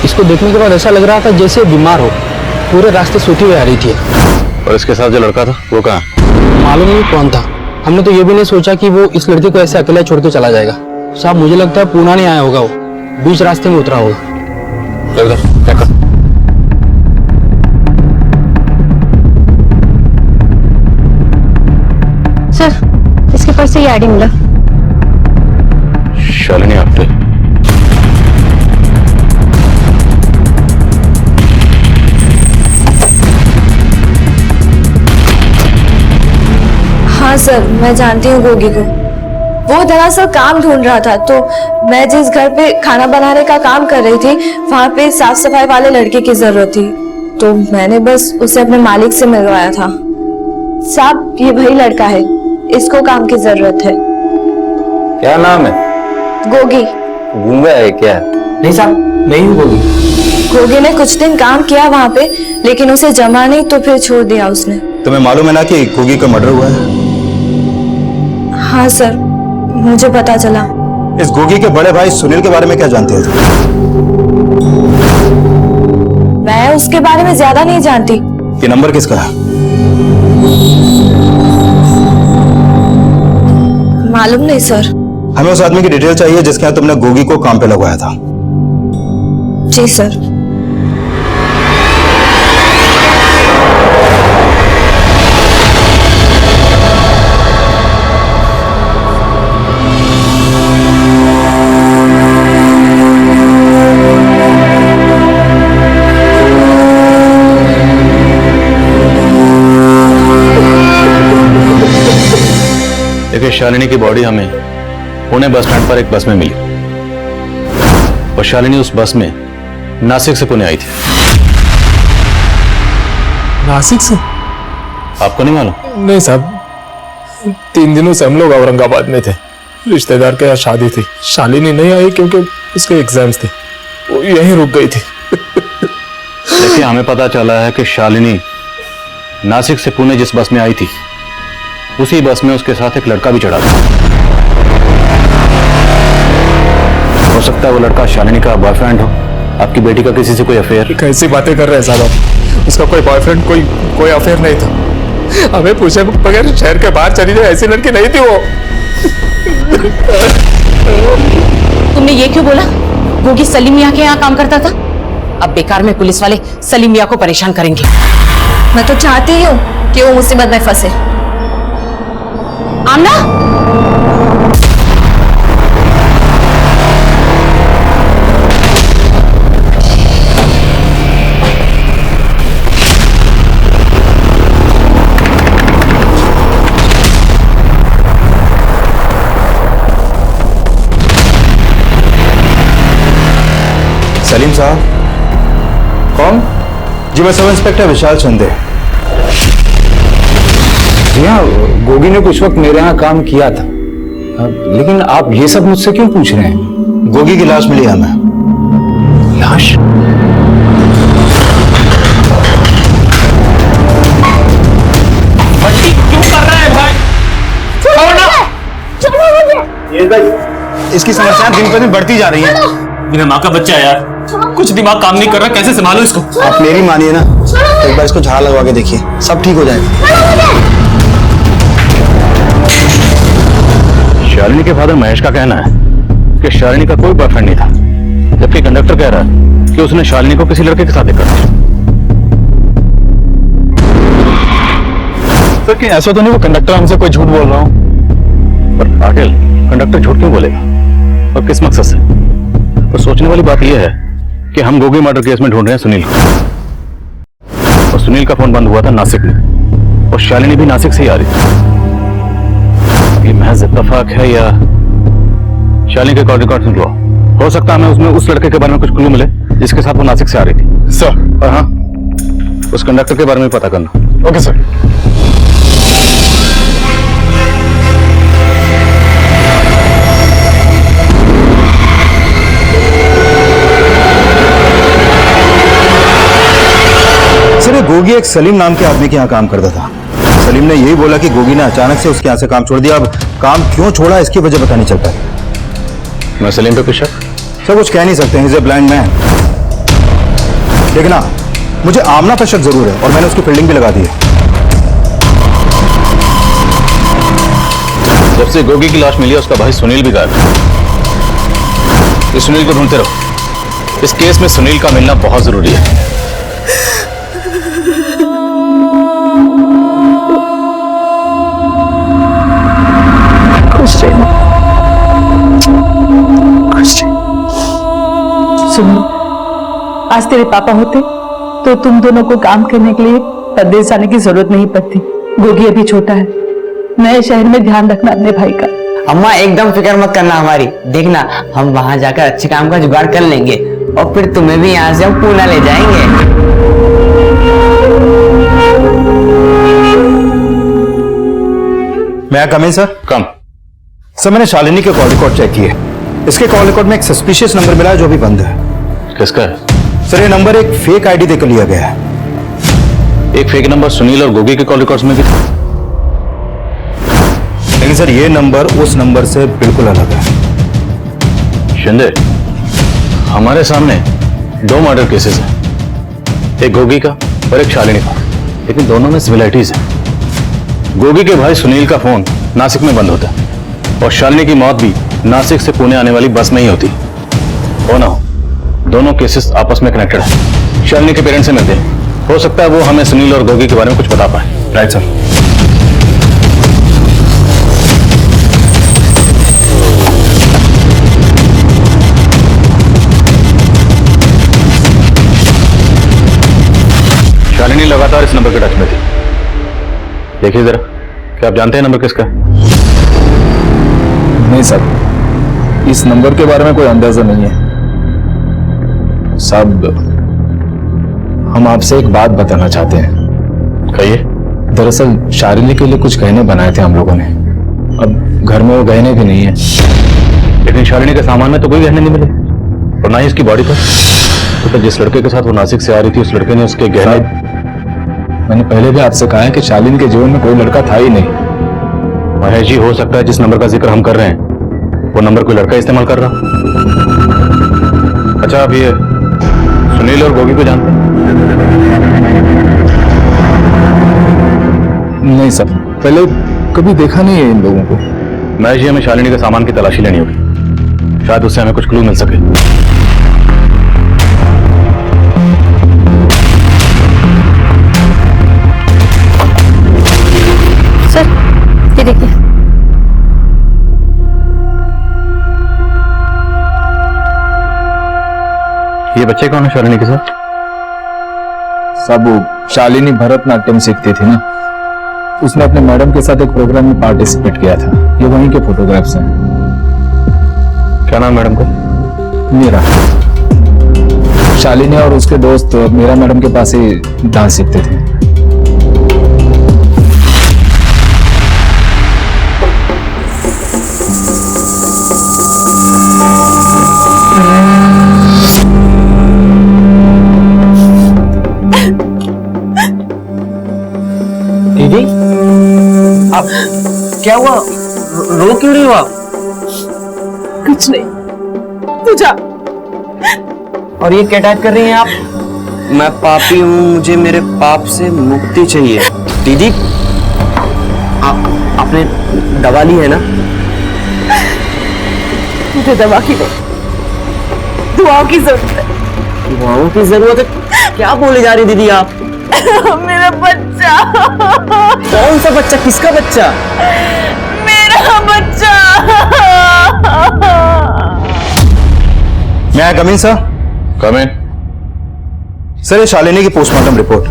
इसको देखने के बाद ऐसा लग रहा था जैसे बीमार हो, पूरे रास्ते सूखी हुई आ रही थी। और इसके साथ जो लड़का था वो कहाँ? मालूम नहीं कौन था। हमने तो ये भी नहीं सोचा कि वो इस लड़के को ऐसे अकेला छोड़ के चला जाएगा। साहब, मुझे लगता है पूना नहीं आया होगा, वो बीच रास्ते में उतरा होगा। सर, इसके पर्स से ये आईडी मिला। शालिनी आप्टे। हाँ सर, मैं जानती हूँ गोगी को। वो दरअसल काम ढूंढ रहा था, तो मैं जिस घर पे खाना बनाने का काम कर रही थी वहाँ पे साफ सफाई वाले लड़के की जरूरत थी, तो मैंने बस उसे अपने मालिक से मिलवाया था। साहब, ये वही लड़का है, इसको काम की जरूरत है। क्या नाम है? गोगी। गूंगा है क्या? नहीं साहब, मैं ही हूँ गोगी। गोगी ने कुछ दिन काम किया वहाँ पे, लेकिन उसे जमा नहीं तो फिर छोड़ दिया उसने। तुम्हें मालूम है ना कि गोगी का मर्डर हुआ है? हाँ सर, मुझे पता चला। इस गोगी के बड़े भाई सुनील के बारे में क्या जानते हो? मैं उसके बारे में ज्यादा नहीं जानती। ये नंबर किसका है? मालूम नहीं सर। हमें उस आदमी की डिटेल चाहिए जिसके यहाँ तुमने गोगी को काम पे लगवाया था। जी सर। देखिए, शालिनी की बॉडी हमें पुणे बस स्टैंड पर एक बस में मिली और शालिनी उस बस में नासिक से पुणे आई थी। नासिक से? आपको नहीं मालूम? नहीं साहब, 3 दिनों से हम लोग औरंगाबाद में थे। रिश्तेदार के यहाँ शादी थी। शालिनी नहीं आई क्योंकि उसके एग्जाम्स थे। वो यहीं रुक गई थी। देखिए, हमें पता चला है कि शालिनी नासिक से पुणे जिस बस में आई थी उसी बस में उसके साथ एक लड़का भी चढ़ा था। हो सकता है वो लड़का शालिनी का बॉयफ्रेंड हो, आपकी बेटी का किसी से कोई अफेयर। कैसी बातें कर रहे हैं साहब, उसका कोई बॉयफ्रेंड कोई अफेयर नहीं था। हमें पूछे बगैर शहर के बाहर चली जाए ऐसी लड़की नहीं थी वो। तुमने ये क्यों बोला? गोगी सलीम मियाँ के यहाँ काम करता था। अब बेकार में पुलिस वाले सलीम मियाँ को परेशान करेंगे। मैं तो चाहती ही हूँ कि वो मुसीबत में फंसे। आमना, सलीम साहब। कौन? जी मैं सब इंस्पेक्टर विशाल चंदे। जी हाँ, गोगी ने कुछ वक्त मेरे यहाँ काम किया था, लेकिन आप ये सब मुझसे क्यों पूछ रहे हैं? गोगी की लाश मिली हमें। लाश? भट्टी क्यों कर रहा है भाई? छोड़ो ना। ये भाई, इसकी समस्याएं दिन पर दिन बढ़ती जा रही हैं। मेरा माँ का बच्चा है यार, कुछ दिमाग काम नहीं कर रहा, कैसे संभालो इसको? आप मेरी मानिए ना, एक बार इसको झाड़ लगवा के देखिए, सब ठीक हो जाएगा। शालिनी के फादर महेश का कहना है कि शालिनी का कोई बॉयफ्रेंड नहीं था, जबकि कंडक्टर कह रहा है कि उसने शालिनी को किसी लड़के के साथ देखा। सर कहीं ऐसा तो नहीं वो कंडक्टर हमसे कोई झूठ बोल रहा हूँ? पर पाटिल, कंडक्टर झूठ क्यों बोलेगा और किस मकसद से? और सोचने वाली बात यह है कि हम गोगी मर्डर केस में ढूंढ रहे हैं सुनील को, और सुनील का फोन बंद हुआ था नासिक में, और शालिनी भी नासिक से ही आ रही थी। ये महज इत्तेफाक है या शालिनी के कॉल रिकॉर्ड निकलो? हो सकता है हमें उसमें उस लड़के के बारे में कुछ क्लू मिले जिसके साथ वो नासिक से आ रही थी। सर। और हाँ, उस कंडक्टर के बारे में पता करना। Okay sir. सर ये गोगी एक सलीम नाम के आदमी के यहाँ काम करता था। सलीम ने यही बोला कि गोगी ने अचानक से उसके यहाँ से काम छोड़ दिया। अब काम क्यों छोड़ा इसकी वजह पता नहीं चल पाई। मैं सलीम पे कुछ शक? सर कुछ कह नहीं सकते, he is a blind man. लेकिन मुझे आमना पर शक जरूर है और मैंने उसकी फील्डिंग भी लगा दी है। जब से गोगी की लाश मिली है उसका भाई सुनील भी गायब है। इस सुनील को ढूंढते रहो। इस केस में सुनील का मिलना बहुत जरूरी है। सुनो, आज तेरे पापा होते तो तुम दोनों को काम करने के लिए परदेश जाने की जरूरत नहीं पड़ती। गोगी अभी छोटा है, नए शहर में ध्यान रखना अपने भाई का। अम्मा एकदम फिक्र मत करना हमारी, देखना हम वहाँ जाकर अच्छे काम का जुगाड़ कर लेंगे और फिर तुम्हें भी यहाँ से हम पूना ले जाएंगे। मैं कम इन सर? कम। सर मैंने शालिनी के कॉल रिकॉर्ड चेक किए। इसके कॉल रिकॉर्ड में एक सस्पिशियस नंबर मिला है जो भी बंद है। किसका है? सर ये नंबर एक फेक आईडी देकर लिया गया है। एक फेक नंबर सुनील और गोगी के कॉल रिकॉर्ड्स में भी था। लेकिन सर ये नंबर उस नंबर से बिल्कुल अलग है। शिंदे, हमारे सामने दो मर्डर केसेस हैं, एक गोगी का और एक शालिनी का, लेकिन दोनों में सिमिलरिटीज है। गोगी के भाई सुनील का फोन नासिक में बंद होता है और शालिनी की मौत भी नासिक से पुणे आने वाली बस में ही होती। हो ना हो, दोनों केसेस आपस में कनेक्टेड है। शालिनी के पेरेंट्स से मिलते हैं, हो सकता है वो हमें सुनील और गोगी के बारे में कुछ बता पाए। Right sir. शालिनी लगातार इस नंबर के टच में थी। देखिए जरा, क्या आप जानते हैं नंबर किसका है? नहीं सर, इस नंबर के बारे में कोई अंदाजा नहीं है। साहब, हम आपसे एक बात बताना चाहते हैं। कहिए। दरअसल शालिनी के लिए कुछ गहने बनाए थे हम लोगों ने, अब घर में वो गहने भी नहीं है। लेकिन शालिनी के सामान में तो कोई गहने नहीं मिले। और ना ही इसकी बॉडी पर। तो जिस लड़के के साथ वो नासिक से आ रही थी उस लड़के ने उसके गहने। मैंने पहले भी आपसे कहा है कि शालिनी के जीवन में कोई लड़का था ही नहीं। महेश जी, हो सकता है जिस नंबर का जिक्र हम कर रहे हैं वो नंबर कोई लड़का इस्तेमाल कर रहा। अच्छा, आप ये सुनील और गोगी को जानते हैं? नहीं सर, पहले कभी देखा नहीं है इन लोगों को। महेश जी, हमें शालिनी के सामान की तलाशी लेनी होगी, शायद उससे हमें कुछ क्लू मिल सके। सर ये देखिए। ये बच्चे कौन है शालिनी के साथ? सब शालिनी भरतनाट्यम सीखती थी ना, उसने अपने मैडम के साथ एक प्रोग्राम में पार्टिसिपेट किया था। ये वहीं के फोटोग्राफ्स हैं। क्या नाम मैडम का? मीरा। शालिनी और उसके दोस्त मीरा मैडम के पास ही डांस सीखते थे। दीदी, आप क्या हुआ? रो क्यों रही हो आप? कुछ नहीं, तू जा। और ये क्या टाइप कर रही हैं आप? मैं पापी हूँ, मुझे मेरे पाप से मुक्ति चाहिए। दीदी, आपने दवा ली है ना? मुझे दवा की नहीं, दुआओं की जरूरत है। दुआओं की जरूरत है? क्या बोले जा रही दीदी आप? मेरा बच्चा। कौन सा बच्चा? किसका बच्चा? मेरा बच्चा। मैं कम इन सर। कम इन। सर, ये शालिनी की पोस्टमार्टम रिपोर्ट।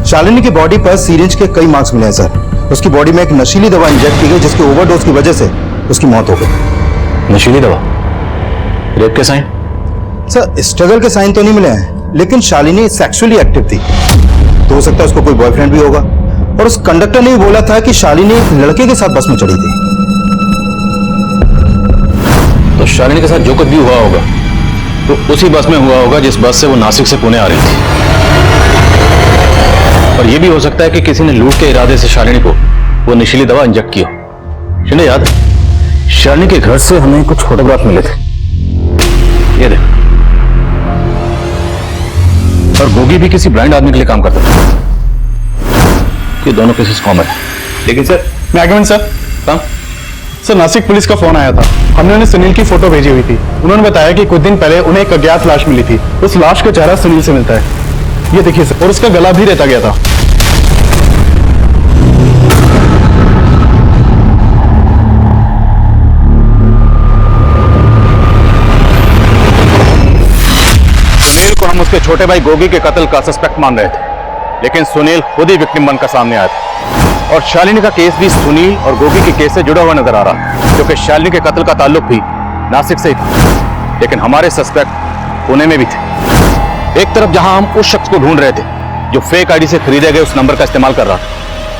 शालिनी की बॉडी पर सीरिंज के कई मार्क्स मिले हैं सर। उसकी बॉडी में एक नशीली दवा इंजेक्ट की गई जिसकी ओवरडोज की वजह से उसकी मौत हो गई। नशीली दवा? रेप के साइन? सर, स्ट्रगल के साइन तो नहीं मिले हैं, लेकिन शालिनी सेक्सुअली एक्टिव थी, तो हो सकता है उसको कोई बॉयफ्रेंड भी होगा। और उस कंडक्टर ने भी बोला था कि शालिनी एक लड़के के साथ बस में चढ़ी थी। तो शालिनी के साथ जो कुछ भी हुआ होगा तो उसी बस में हुआ होगा जिस बस से वो नासिक से पुणे आ रही थी। और यह भी हो सकता है कि किसी ने लूट के इरादे से शालिनी को वो नशीली दवा इंजेक्ट किया। शिंदे, याद है शालिनी के घर से हमें कुछ फोटोग्राफ मिले थे, ये देख। और गोगी भी किसी ब्रांड आदमी के लिए काम करता था। ये दोनों केसेस कॉमन है। लेकिन सर, मैं आगे सर काम सर, नासिक पुलिस का फोन आया था। हमने उन्हें सुनील की फोटो भेजी हुई थी। उन्होंने बताया कि कुछ दिन पहले उन्हें एक अज्ञात लाश मिली थी। उस लाश का चेहरा सुनील से मिलता है, ये देखिए सर। और उसका गला भी रेता गया था। सुनील को हम उसके छोटे भाई गोगी के कत्ल का सस्पेक्ट मान रहे थे, लेकिन सुनील खुद ही विक्टिम बनकर सामने आया था। और शालिनी का केस भी सुनील और गोगी के केस से जुड़ा हुआ नजर आ रहा है, क्योंकि शालिनी के कत्ल का ताल्लुक भी नासिक से ही था, लेकिन हमारे सस्पेक्ट पुणे में भी थे। एक तरफ जहां हम उस शख्स को ढूंढ रहे थे जो फेक आईडी से खरीदे गए उस नंबर का इस्तेमाल कर रहा था,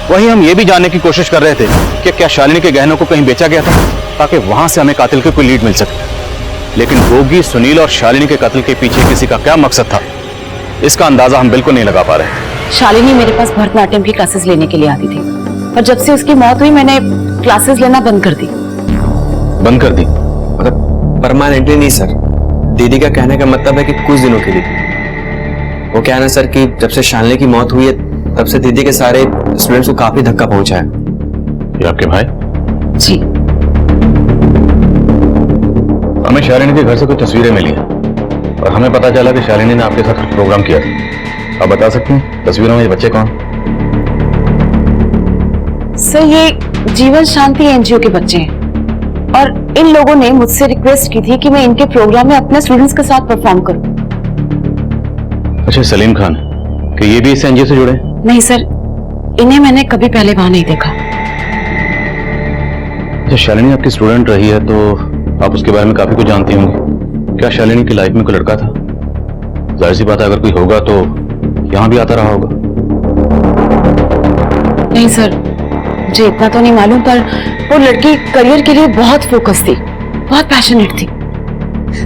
वहीं हम ये भी जानने की कोशिश कर रहे थे कि क्या शालिनी के गहनों को कहीं बेचा गया था, ताकि वहां से हमें कातिल की कोई लीड मिल सके। लेकिन गोगी, सुनील और शालिनी के कत्ल के पीछे किसी का क्या मकसद था, इसका अंदाजा हम बिल्कुल नहीं लगा पा रहे। शालिनी मेरे पास भरतनाट्यम की क्लासेस लेने के लिए आती थी, और जब से उसकी मौत हुई मैंने क्लासेस लेना बंद कर दी। बंद कर दी? मतलब परमानेंटली नहीं सर। दीदी का कहने का मतलब है कि कुछ दिनों के लिए। वो क्या है ना सर कि जब से शालिनी की मौत हुई है तब से दीदी के सारे स्टूडेंट्स को काफी धक्का पहुंचा है। ये आपके भाई? जी। हमें शालिनी के घर से कुछ तस्वीरें मिली हैं और हमें पता चला कि शालिनी ने आपके साथ कुछ प्रोग्राम किया था। आप बता सकते हैं तस्वीरों में ये बच्चे कौन? सर, ये जीवन शांति एनजीओ के बच्चे हैं, और इन लोगों ने मुझसे रिक्वेस्ट की थी कि मैं इनके प्रोग्राम में अपने स्टूडेंट्स के साथ परफॉर्म करूं। अच्छा, सलीम खान, कि ये भी इस एनजीओ से जुड़े? नहीं सर, इन्हें मैंने कभी पहले वहां नहीं देखा। अच्छा, शालिनी आपकी स्टूडेंट रही है तो आप उसके बारे में काफी कुछ जानती होंगी। क्या शालिनी की लाइफ में कोई लड़का था? जाहिर सी बात है, अगर कोई होगा तो यहां भी आता रहा होगा। नहीं सर, मुझे इतना तो नहीं मालूम, पर वो लड़की करियर के लिए बहुत फोकस थी, बहुत पैशनेट थी।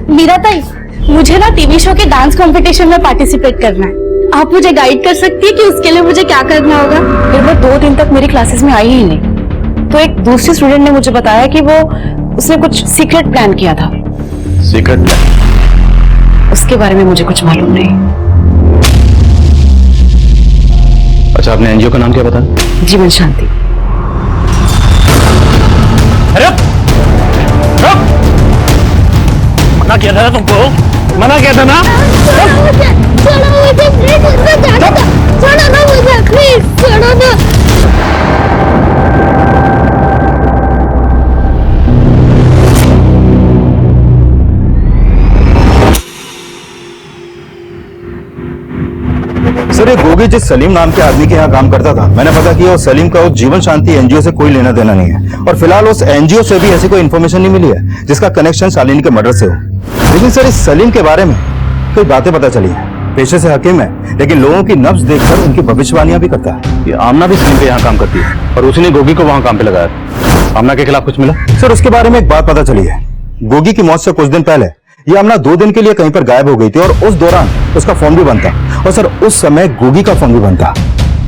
मीरा ताई, मुझे ना टीवी शो के डांस कंपटीशन में पार्टिसिपेट करना है। आप मुझे गाइड कर सकती है कि उसके लिए मुझे क्या करना होगा? फिर वो 2 दिन तक मेरी क्लासेस में आई ही नहीं, तो एक दूसरी स्टूडेंट ने मुझे बताया कि उसने कुछ सीक्रेट प्लान किया था। Secret plan? उसके बारे में मुझे कुछ मालूम नहीं। अच्छा, आपने एनजीओ का नाम क्या बताया? जीवन शांति। अरे मना किया था ना तुमको, मना किया था ना। छोड़ो मुझे प्लीज, छोड़ो ना मुझे प्लीज, छोड़ो ना। सर, ये गोगी जिस सलीम नाम के आदमी के यहाँ काम करता था, मैंने पता किया उस सलीम का उस जीवन शांति एनजीओ से कोई लेना देना नहीं है, और फिलहाल उस एनजीओ से भी ऐसी कोई इन्फॉर्मेशन नहीं मिली है जिसका कनेक्शन शालिनी के मर्डर से हो। लेकिन सर, इस सलीम के बारे में कई बातें पता चली है। पेशे से हकीम है, लेकिन लोगों की नब्ज देखकर उनकी भविष्यवाणियां भी करता है। ये आमना भी सलीम पे यहाँ काम करती है, और उसने गोगी को वहाँ काम पे लगाया। आमना के खिलाफ कुछ मिला? सर, उसके बारे में एक बात पता चली है। गोगी की मौत से कुछ दिन पहले ये आमना 2 दिन के लिए कहीं पर गायब हो गई थी, और उस दौरान उसका फोन भी बंद था, और सर उस समय गोगी का फोन भी बंद था।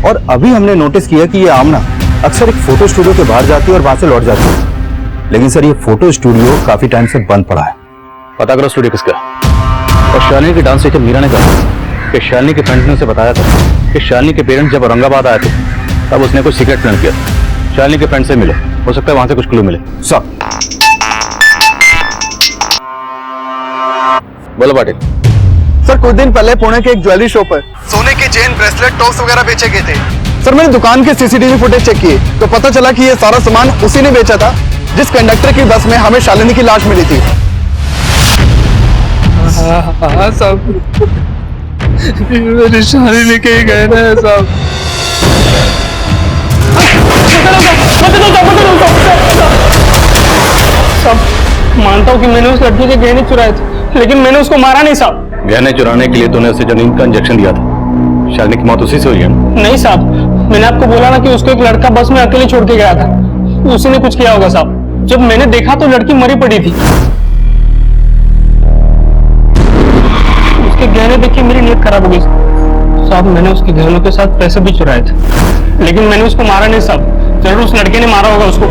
और अभी हमने नोटिस किया कि ये आमना अक्सर एक फोटो स्टूडियो के बाहर जाती है और वहां से लौट जाती है, लेकिन सर ये फोटो स्टूडियो काफी टाइम से बंद पड़ा है। पता करो स्टूडियो किसका। और शालिनी की डांस देखे मीरा ने कहा कि शालिनी के फ्रेंड्स ने उसे बताया था कि शालिनी के पेरेंट्स जब औरंगाबाद आए थे तब उसने कुछ सीक्रेट प्लान किया था। शालिनी के फ्रेंड से मिले, हो सकता है वहां से कुछ क्लू मिले। सब बोलो पाटिल। सर, कुछ दिन पहले पुणे के एक ज्वेलरी शॉप पर सोने के चेन, ब्रेसलेट, टॉप्स वगैरह बेचे गए थे। सर, मैंने दुकान के सीसीटीवी फुटेज चेक किए तो पता चला कि ये सारा सामान उसी ने बेचा था जिस कंडक्टर की बस में हमें शालिनी की लाश मिली थी। हाँ साहब, मेरी शालिनी के गहना है साहब। मानता हूँ कि मैंने उस लड़की के गहने चुराए थे, लेकिन मैंने उसको मारा नहीं साहब। गहने चुराने के लिए तूने उसे जमीन का इंजेक्शन दिया था। शालिनी की मौत उसी से हुई है ना? नहीं साहब, मैंने आपको बोला ना कि उसको एक लड़का बस में अकेले छोड़ के गया था, उसी ने कुछ किया होगा साहब। जब मैंने देखा तो लड़की मरी पड़ी थी। उसके गहने देख के मेरी नीयत खराब हो गई साहब। मैंने उसके गहनों के साथ पैसे भी चुराए थे, लेकिन मैंने उसको मारा नहीं साहब। जरूर उस लड़के ने मारा होगा उसको।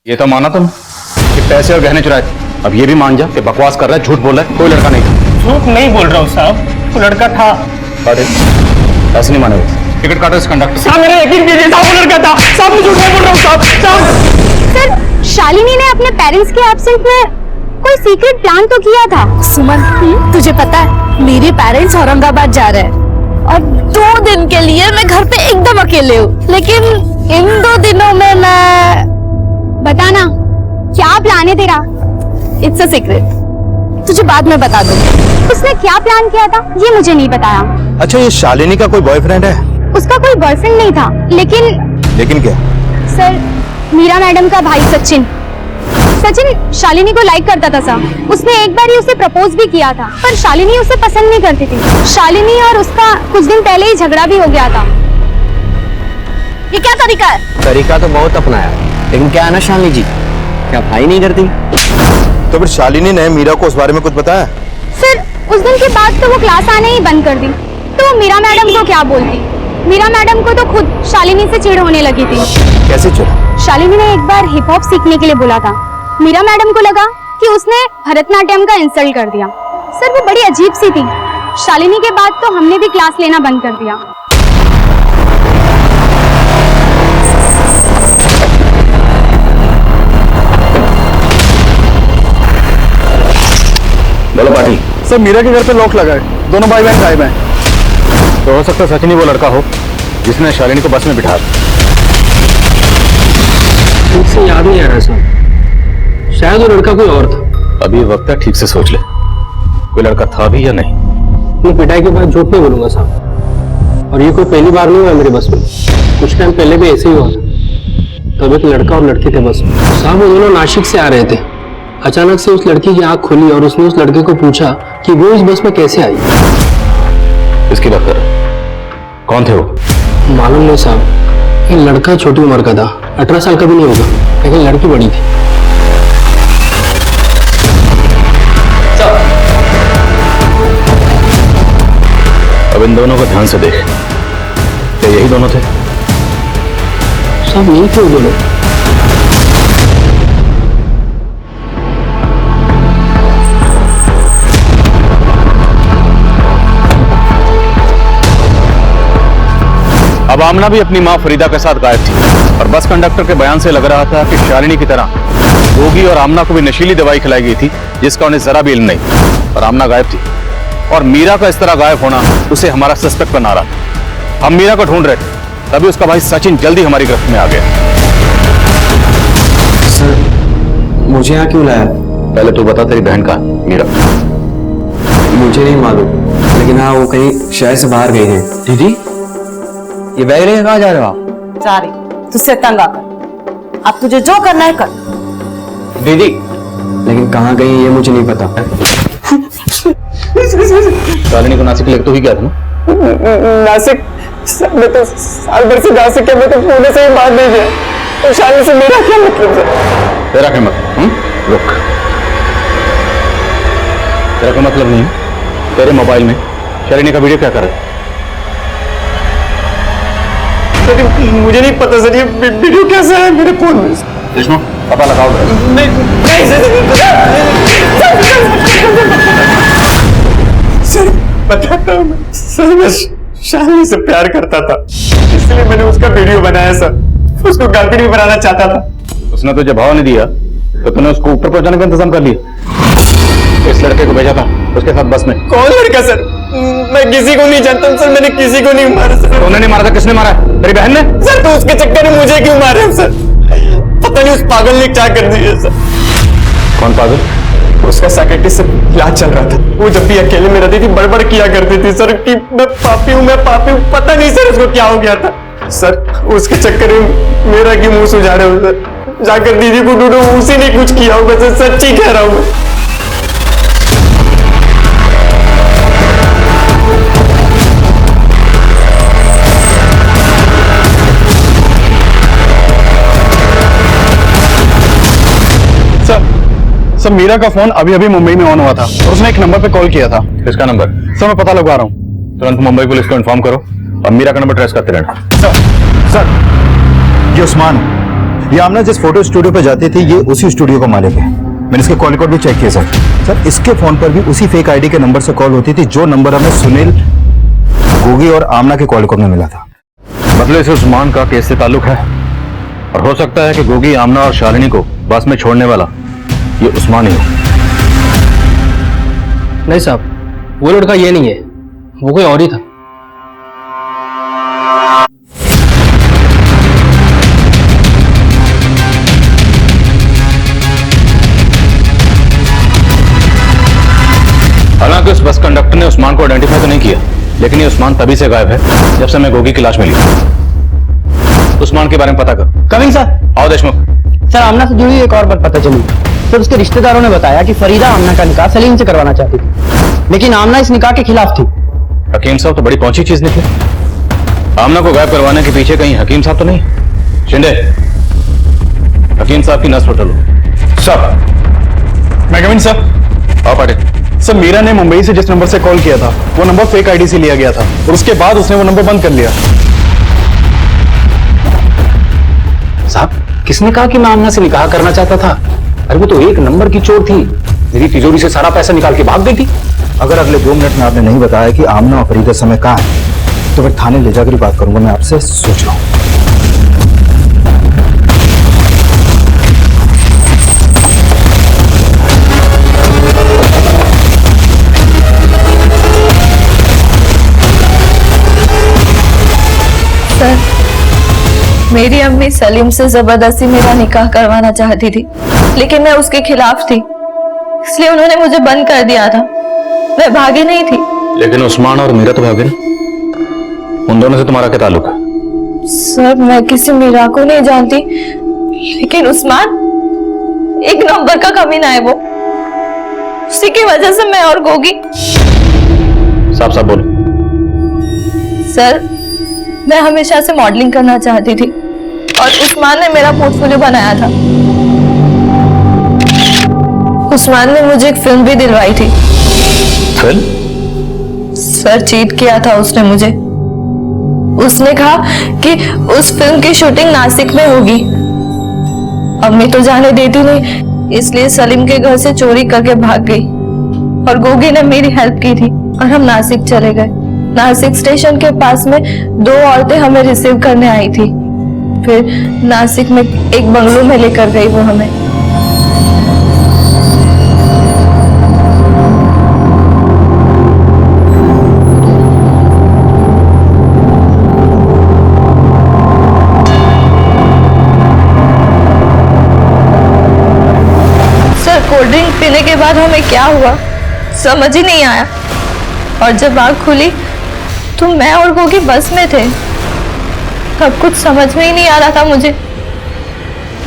ये तो माना तुम कि पैसे और गहने चुराए थे, अब ये भी मान जा कि बकवास कर रहा है, झूठ बोल रहा है, कोई लड़का नहीं था। झूठ नहीं बोल रहा हूँ साहब, वो लड़का था। ऐसे नहीं मानोगे? टिकट काटो इस कंडक्टर। साहब मेरे यकीन कीजिए साहब, वो लड़का था साहब, मैं झूठ नहीं बोल रहा हूँ साहब। सर, शालिनी ने अपने पेरेंट्स के एब्सेंस में कोई सीक्रेट प्लान तो किया था। सुमन, तुझे पता है मेरे पेरेंट्स औरंगाबाद जा रहे हैं और 2 दिन के लिए मैं घर पे एकदम अकेले हूँ, लेकिन इन 2 दिनों में मैं बताना क्या प्लान है तेरा? इट्स अ सीक्रेट, तुझे बाद में बता दूंगी। उसने क्या प्लान किया था ये मुझे नहीं बताया। अच्छा, ये शालिनी का कोई बॉयफ्रेंड है? उसका कोई बॉयफ्रेंड नहीं था, लेकिन क्या? सर, मीरा मैडम का भाई सचिन शालिनी को लाइक करता था सर। उसने एक बार ही उसे प्रपोज भी किया था, पर शालिनी उसे पसंद नहीं करती थी। शालिनी और उसका कुछ दिन पहले ही झगड़ा भी हो गया था। ये क्या तरीका है? तरीका तो बहुत अपनाया, लेकिन क्या है ना शालिनी जी, क्या भाई नहीं करती? तो फिर शालिनी ने मीरा को उस बारे में कुछ बताया? सर, उस दिन के बाद तो वो क्लास आने ही बंद कर दी, तो वो मीरा मैडम को क्या बोलती? मीरा मैडम को तो खुद शालिनी से चिढ़ होने लगी थी। कैसे चिढ़? शालिनी ने एक बार हिप हॉप सीखने के लिए बोला था। मीरा मैडम को लगा कि उसने भरतनाट्यम का इंसल्ट कर दिया। सर, वो बड़ी अजीब सी थी। शालिनी के बाद तो हमने भी क्लास लेना बंद कर दिया। बोलो पाटिल। सर, मीरा के घर पे लॉक लगा है, दोनों भाई बहन गायब हैं। तो हो सकता है सचिन ही वो लड़का हो जिसने शालिनी को बस में बिठा। मुझसे याद नहीं आ रहा सर, शायद वो लड़का कोई और था। अभी वक्त है, ठीक से सोच ले, कोई लड़का था भी या नहीं। मैं पिटाई के बाद झूठ नहीं बोलूंगा साहब, और ये कोई पहली बार नहीं हुआ मेरे बस में। कुछ टाइम पहले भी ऐसे ही हुआ था, तब एक लड़का और लड़की थे बस में साहब। वो दोनों नासिक से आ रहे थे। अचानक से उस लड़की की आंख खुली और उसने उस लड़के को पूछा कि वो इस बस में कैसे आई। इसकी बात कर, कौन थे वो? मालूम नहीं साहब, ये लड़का छोटी उम्र का था, 18 साल का भी नहीं होगा, लेकिन लड़की बड़ी थी। अब इन दोनों को ध्यान से देख, क्या यही दोनों थे? सब यही क्यों बोले? अब आमना भी अपनी मां फरीदा के साथ गायब थी और बस कंडक्टर के बयान से लग रहा था कि शालिनी की तरह गोगी और आमना को भी नशीली दवाई खिलाई गई थी जिसका उन्हें जरा भी इल्म नहीं, और आमना गायब थी। और मीरा का इस तरह गायब होना उसे हमारा सस्पेक्ट बना रहा था। हम मीरा को ढूंढ रहे थे, तभी उसका भाई सचिन जल्दी हमारी गिरफ्त में आ गया। सर, मुझे यहाँ क्यों लाया? पहले तू बता, तेरी बहन कहाँ? मीरा? मुझे नहीं मालूम, लेकिन हाँ वो कहीं शहर से बाहर गई है। दीदी, ये बैग लेके कहाँ जा रहे हो आप? जा रही तुझसे तंग आकर। अब तुझे जो करना है कर। दीदी, लेकिन कहाँ गई ये मुझे नहीं पता। शालिनी को नासिक लेकर तो ही गया था ना? नासिक? मैं तो साल भर से नासिक है, मैं तो पुणे से ही बात नहीं गया। तो शालिनी से मेरा क्या मतलब है? तेरा क्या मतलब? रुक, तेरा क्या मतलब नहीं है? तेरे मोबाइल में शालिनी का वीडियो क्या कर रहा है? मुझे नहीं पता सर, ये वीडियो कैसे है मेरे फोन में? विष्णु, पता लगाओ। नहीं सर, बताता हूँ मैं। सर, मैं शालिनी से प्यार करता था, इसलिए मैंने उसका वीडियो बनाया सर। उसको गर्लफ्रेंड भी बनाना चाहता था। उसने तुझे भाव नहीं दिया तो तूने उसको ऊपर पहुंचाने का इंतजाम कर लिया। इस लड़के को भेजा था उसके साथ बस में। कौन लड़का सर? मैं किसी को नहीं जानता हूँ सर, मैंने किसी को नहीं मारा सर। तूने नहीं मारा था, किसने मारा? तेरी बहन ने? सर, तो उसके चक्कर में मुझे क्यों मारे सर? पता नहीं उस पागल ने क्या कर दिया सर। कौन पागल? उसका सेक्रेटरी से इलाज चल रहा था। वो जब भी अकेले में रहती थी बड़बड़ किया करती थी सर कि मैं पापी हूँ, मैं पापी हूँ। पता नहीं सर उसको क्या हो गया था सर। उसके चक्कर में मेरा क्यों मुंह सुझा रहे हो सर? जाकर दीदी को ढूंढो, उसी ने कुछ किया होगा सर, सच्ची कह रहा हूँ मैं। सर, मीरा का फोन अभी अभी मुंबई में ऑन हुआ था और उसने एक नंबर पे कॉल किया था। किसका नंबर? सर, मैं पता लगवा रहा हूँ। तुरंत मुंबई पुलिस को इन्फॉर्म करो और मीरा का नंबर ट्रेस करते रहना। सर, ये उस्मान है। ये आमना जिस फोटो स्टूडियो पे जाती थी, ये उसी स्टूडियो का मालिक है। मैंने इसके कॉल रिकॉर्ड भी चेक किया सर। सर, इसके फोन पर भी उसी फेक आईडी के नंबर से कॉल होती थी जो नंबर हमें सुनील, गोगी और आमना के कॉल रिकॉर्ड में मिला था। मतलब इस उस्मान का केस से ताल्लुक है और हो सकता है कि गोगी, आमना और शालिनी को बस में छोड़ने वाला ये उस्मान ही हो। नहीं साहब, वो लड़का ये नहीं है, वो कोई और ही था। हालांकि उस बस कंडक्टर ने उस्मान को आइडेंटिफाई तो नहीं किया, लेकिन ये उस्मान तभी से गायब है जब से मैं गोगी की लाश मिली। उस्मान के बारे में पता कर। Coming sir. आओ देशमुख। सर, आमना से जुड़ी एक और बात पता चली। सर, उसके रिश्तेदारों ने बताया कि फरीदा आमना का निकाह सलीम से करवाना चाहती थी, लेकिन आमना इस निकाह के खिलाफ थी। हकीम साहब तो बड़ी पहुंची चीज निकले। आमना को गायब करवाने के पीछे कहीं हकीम साहब तो नहीं? शिंदे, हकीम साहब की नस फटो लो। सर, मैं कमिंग सर। आओ पाटिल। सर, मीरा ने मुंबई से जिस नंबर से कॉल किया था वो नंबर फेक आईडी से लिया गया था और उसके बाद उसने वो नंबर बंद कर लिया। साहब, किसने कहा कि मैं आमना से निकाह करना चाहता था? अरे वो तो एक नंबर की चोर थी, मेरी तिजोरी से सारा पैसा निकाल के भाग गई थी। अगर अगले 2 मिनट में आपने नहीं बताया कि आमना और फरीदा समय कहाँ है, तो मैं थाने ले जाकर बात करूंगा। मैं आपसे सोच रहा हूँ। सर, मेरी अम्मी सलीम से जबरदस्ती मेरा निकाह करवाना चाहती थी, लेकिन मैं उसके खिलाफ थी, इसलिए उन्होंने मुझे बंद कर दिया था। मैं भागी नहीं थी। लेकिन उस्मान और मीरा तो भागे ना, उन दोनों से तुम्हारा क्या ताल्लुक है? सर, मैं किसी मीरा को नहीं जानती, लेकिन उस्मान एक नंबर का कमीना है। वो उसी की वजह से मैं और गोगी। साफ साफ बोलो। सर, मैं हमेशा से मॉडलिंग करना चाहती थी और उस्मान ने मेरा पोर्टफोलियो बनाया था। उस्मान ने मुझे एक फिल्म भी दिलवाई थी। फिल्म? सर चीट किया था उसने मुझे। उसने कहा कि उस फिल्म की शूटिंग नासिक में होगी। अम्मी तो जाने देती नहीं, इसलिए सलीम के घर से चोरी करके भाग गई और गोगी ने मेरी हेल्प की थी और हम नासिक चले गए। नासिक स्टेशन के पास में 2 औरतें हमें रिसीव करने आई थी। फिर नासिक में एक बंगलो में लेकर गई वो हमें। कोल्ड ड्रिंक पीने के बाद हमें क्या हुआ समझ ही नहीं आया, और जब आँख खुली तो मैं और गोगी बस में थे। तब कुछ समझ में ही नहीं आ रहा था मुझे,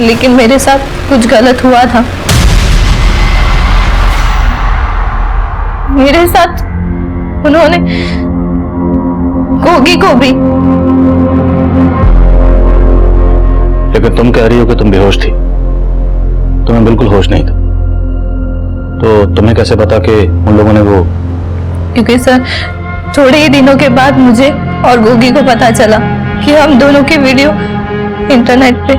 लेकिन मेरे साथ कुछ गलत हुआ था। मेरे साथ उन्होंने गोगी को भी। लेकिन तुम कह रही हो कि तुम बेहोश थी, तुम्हें बिल्कुल होश नहीं था, तो तुम्हें कैसे पता कि उन लोगों ने वो? क्योंकि सर थोड़े ही दिनों के बाद मुझे और गोगी को पता चला कि हम दोनों की वीडियो इंटरनेट पे।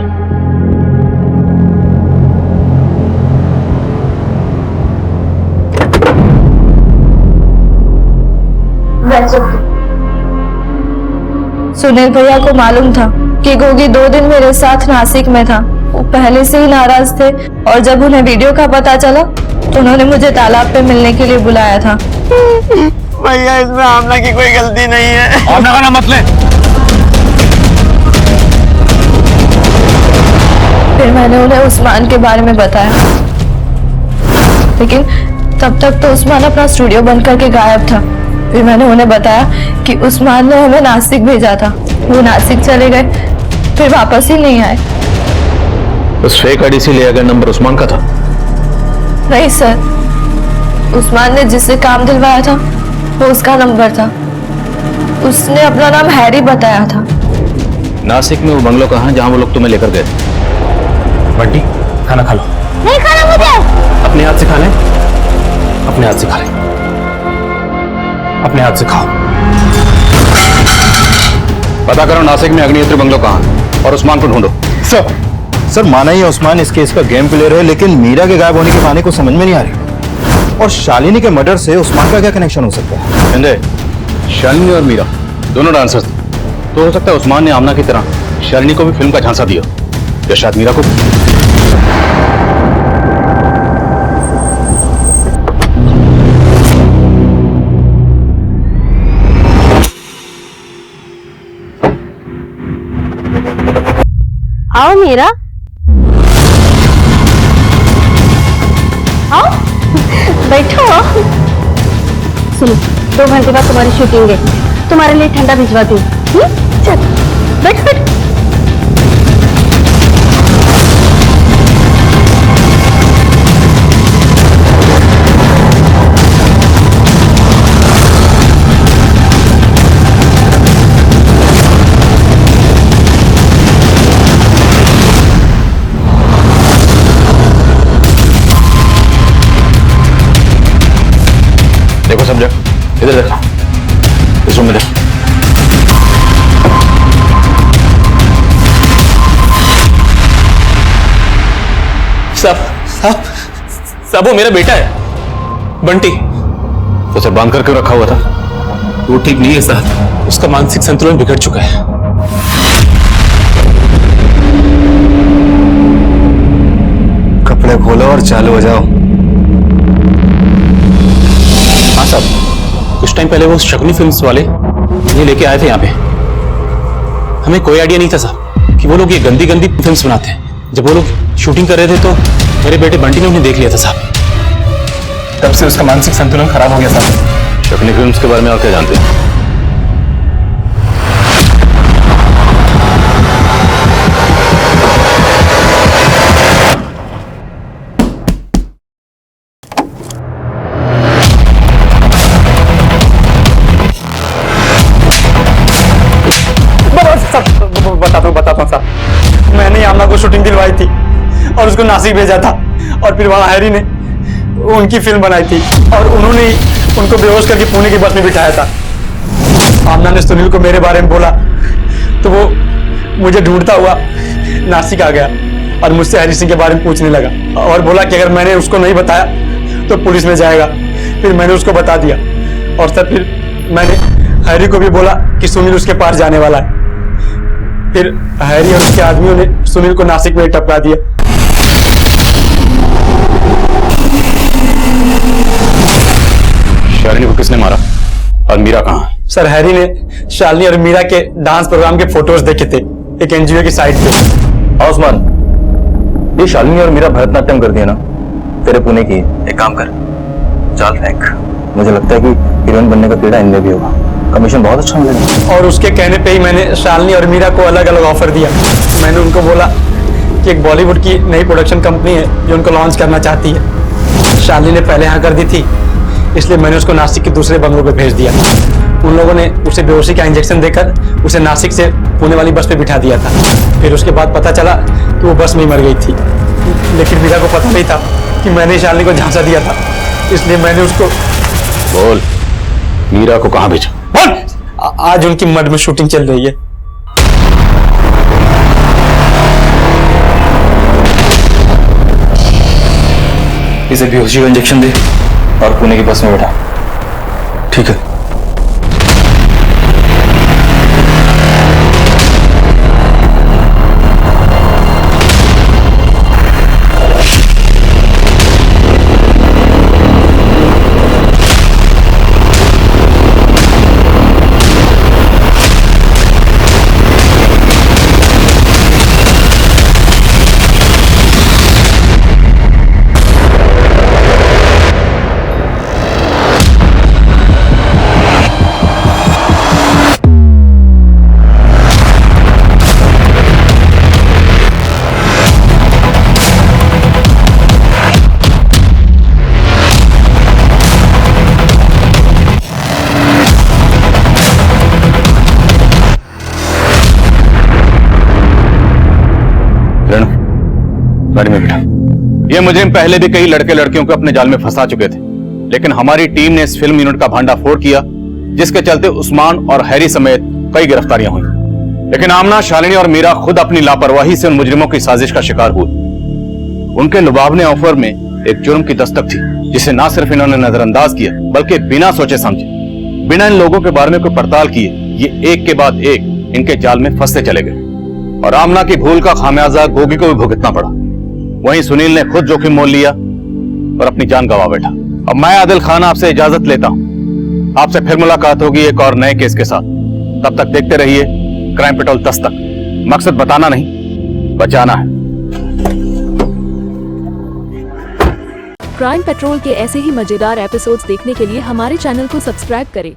सुनील भैया को मालूम था कि गोगी 2 दिन मेरे साथ नासिक में था। वो पहले से ही नाराज थे और जब उन्हें वीडियो का पता चला तो उन्होंने मुझे तालाब पे मिलने के लिए बुलाया था। भैया इसमें आमना की कोई गलती नहीं है। आमना का नाम मत ले। फिर मैंने उन्हें उस्मान के बारे में बताया, लेकिन तब तक तो उस्मान अपना स्टूडियो बंद करके गायब था। फिर मैंने उन्हें बताया कि उस्मान ने हमें नासिक भेजा था। वो नासिक चले गए, फिर वापस ही नहीं आए। उस फेक आईडी से लिया गया नंबर उस्मान का था? नहीं सर, उस्मान ने जिससे काम दिलवाया था वो उसका नंबर था। उसने अपना नाम हैरी बताया था। नासिक में वो बंगलो कहाँ जहाँ वो लोग तुम्हें लेकर गए? बंटी खाना खा लो। नहीं खाना मुझे। अपने हाथ से खा ले, अपने हाथ से खा ले, अपने हाथ से खाओ। पता करो नासिक में अग्निहोत्री बंगलो कहाँ है और उस्मान को ढूंढो। सर माना ही उस्मान इस केस का गेम प्लेयर है, लेकिन मीरा के गायब होने के कहानी को समझ में नहीं आ रही। और शालिनी के मर्डर से उस्मान का क्या कनेक्शन हो सकता है? संजय, शालिनी और मीरा दोनों डांसर्स थे, तो हो सकता है उस्मान ने आमना की तरह शालिनी को भी फिल्म का झांसा दिया, या शायद मीरा को। आओ मीरा, आओ बैठो। सुनो, 2 घंटे बाद तुम्हारी शूटिंग है, तुम्हारे लिए ठंडा भिजवाती हूँ। चल बैठ बैठ। देखो समझा, इधर देखो, इस रूम में देखो। साहब वो मेरा बेटा है, बंटी। तो उसे बांध कर क्यों रखा हुआ था? वो ठीक नहीं है साहब, उसका मानसिक संतुलन बिगड़ चुका है। कपड़े खोलो और चालू हो जाओ। हाँ साहब, कुछ टाइम पहले वो शकुनी फिल्म्स वाले ये लेके आए थे यहाँ पे। हमें कोई आइडिया नहीं था साहब कि वो लोग ये गंदी गंदी फिल्म्स बनाते हैं। जब वो लोग शूटिंग कर रहे थे तो मेरे बेटे बंटी ने उन्हें देख लिया था साहब। तब से उसका मानसिक संतुलन खराब हो गया साहब। शकुनी फिल्म्स के बारे में आप क्या जानते हैं? बताता हूँ साहब, मैंने आमना को शूटिंग दिलवाई थी और उसको नासिक भेजा था, और फिर वहां हैरी ने उनकी फिल्म बनाई थी और उन्होंने ही उनको बेहोश करके पुणे की बस में बिठाया था। आमना ने सुनील को मेरे बारे में बोला तो वो मुझे ढूंढता हुआ नासिक आ गया और मुझसे हरी सिंह के बारे में पूछने लगा और बोला कि अगर मैंने उसको नहीं बताया तो पुलिस में जाएगा। फिर मैंने उसको बता दिया और तब फिर मैंने हैरी को भी बोला कि सुनील उसके पास जाने वाला है। फिर हैरी और उसके आदमियों ने सुनील को नासिक में टपका दिया। शालिनी को किसने मारा और मीरा कहाँ? सर हैरी ने शालिनी और मीरा के डांस प्रोग्राम के फोटोज देखे थे एक एनजीओ की साइट पे। आसमान, ये शालिनी और मीरा भरतनाट्यम कर दिया ना, तेरे पुणे की। एक काम कर, चाल फेंक। मुझे लगता है कि हीरोइन बनने का कीड़ा इनमें भी होगा, कमीशन बहुत अच्छा मिलेगा। और उसके कहने पे ही मैंने शालिनी और मीरा को अलग अलग ऑफर दिया। मैंने उनको बोला कि एक बॉलीवुड की नई प्रोडक्शन कंपनी है जो उनको लॉन्च करना चाहती है। शालिनी ने पहले हाँ कर दी थी, इसलिए मैंने उसको नासिक के दूसरे बंगलों पे भेज दिया। उन लोगों ने उसे बेहोशी का इंजेक्शन देकर उसे नासिक से पुणे वाली बस पे बिठा दिया था। फिर उसके बाद पता चला कि वो बस में ही मर गई थी, लेकिन मीरा को पता नहीं था कि मैंने शालिनी को झांसा दिया था, इसलिए मैंने उसको। बोल, मीरा को कहाँ भेजा? बोल। आज उनकी मड में शूटिंग चल रही है। इसे बेहोशी का इंजेक्शन दे और पुणे की बस में बैठा। ठीक है। गाड़ी में बैठा। ये मुजरिम पहले भी कई लड़के लड़कियों को अपने जाल में फंसा चुके थे, लेकिन हमारी टीम ने इस फिल्म यूनिट का भांडाफोड़ किया, जिसके चलते उस्मान और हैरी समेत कई गिरफ्तारियां हुई। लेकिन आमना, शालिनी और मीरा खुद अपनी लापरवाही से उन मुजरिमों की साजिश का शिकार हुए। उनके लुभावने ऑफर में एक जुर्म की दस्तक थी, जिसे ना सिर्फ इन्होंने नजरअंदाज किया, बल्कि बिना सोचे समझे, बिना इन लोगों के बारे में कोई पड़ताल किए, ये एक के बाद एक इनके जाल में फंसते चले गए। और आमना की भूल का खामियाजा गोगी को भी भुगतना पड़ा। वहीं सुनील ने खुद जोखिम मोल लिया और अपनी जान गंवा बैठा। अब मैं आदिल खान आपसे इजाजत लेता हूं। आपसे फिर मुलाकात होगी एक और नए केस के साथ। तब तक देखते रहिए क्राइम पेट्रोल 10 तक। मकसद बताना नहीं, बचाना है। क्राइम पेट्रोल के ऐसे ही मजेदार एपिसोड्स देखने के लिए हमारे चैनल को सब्सक्राइब करें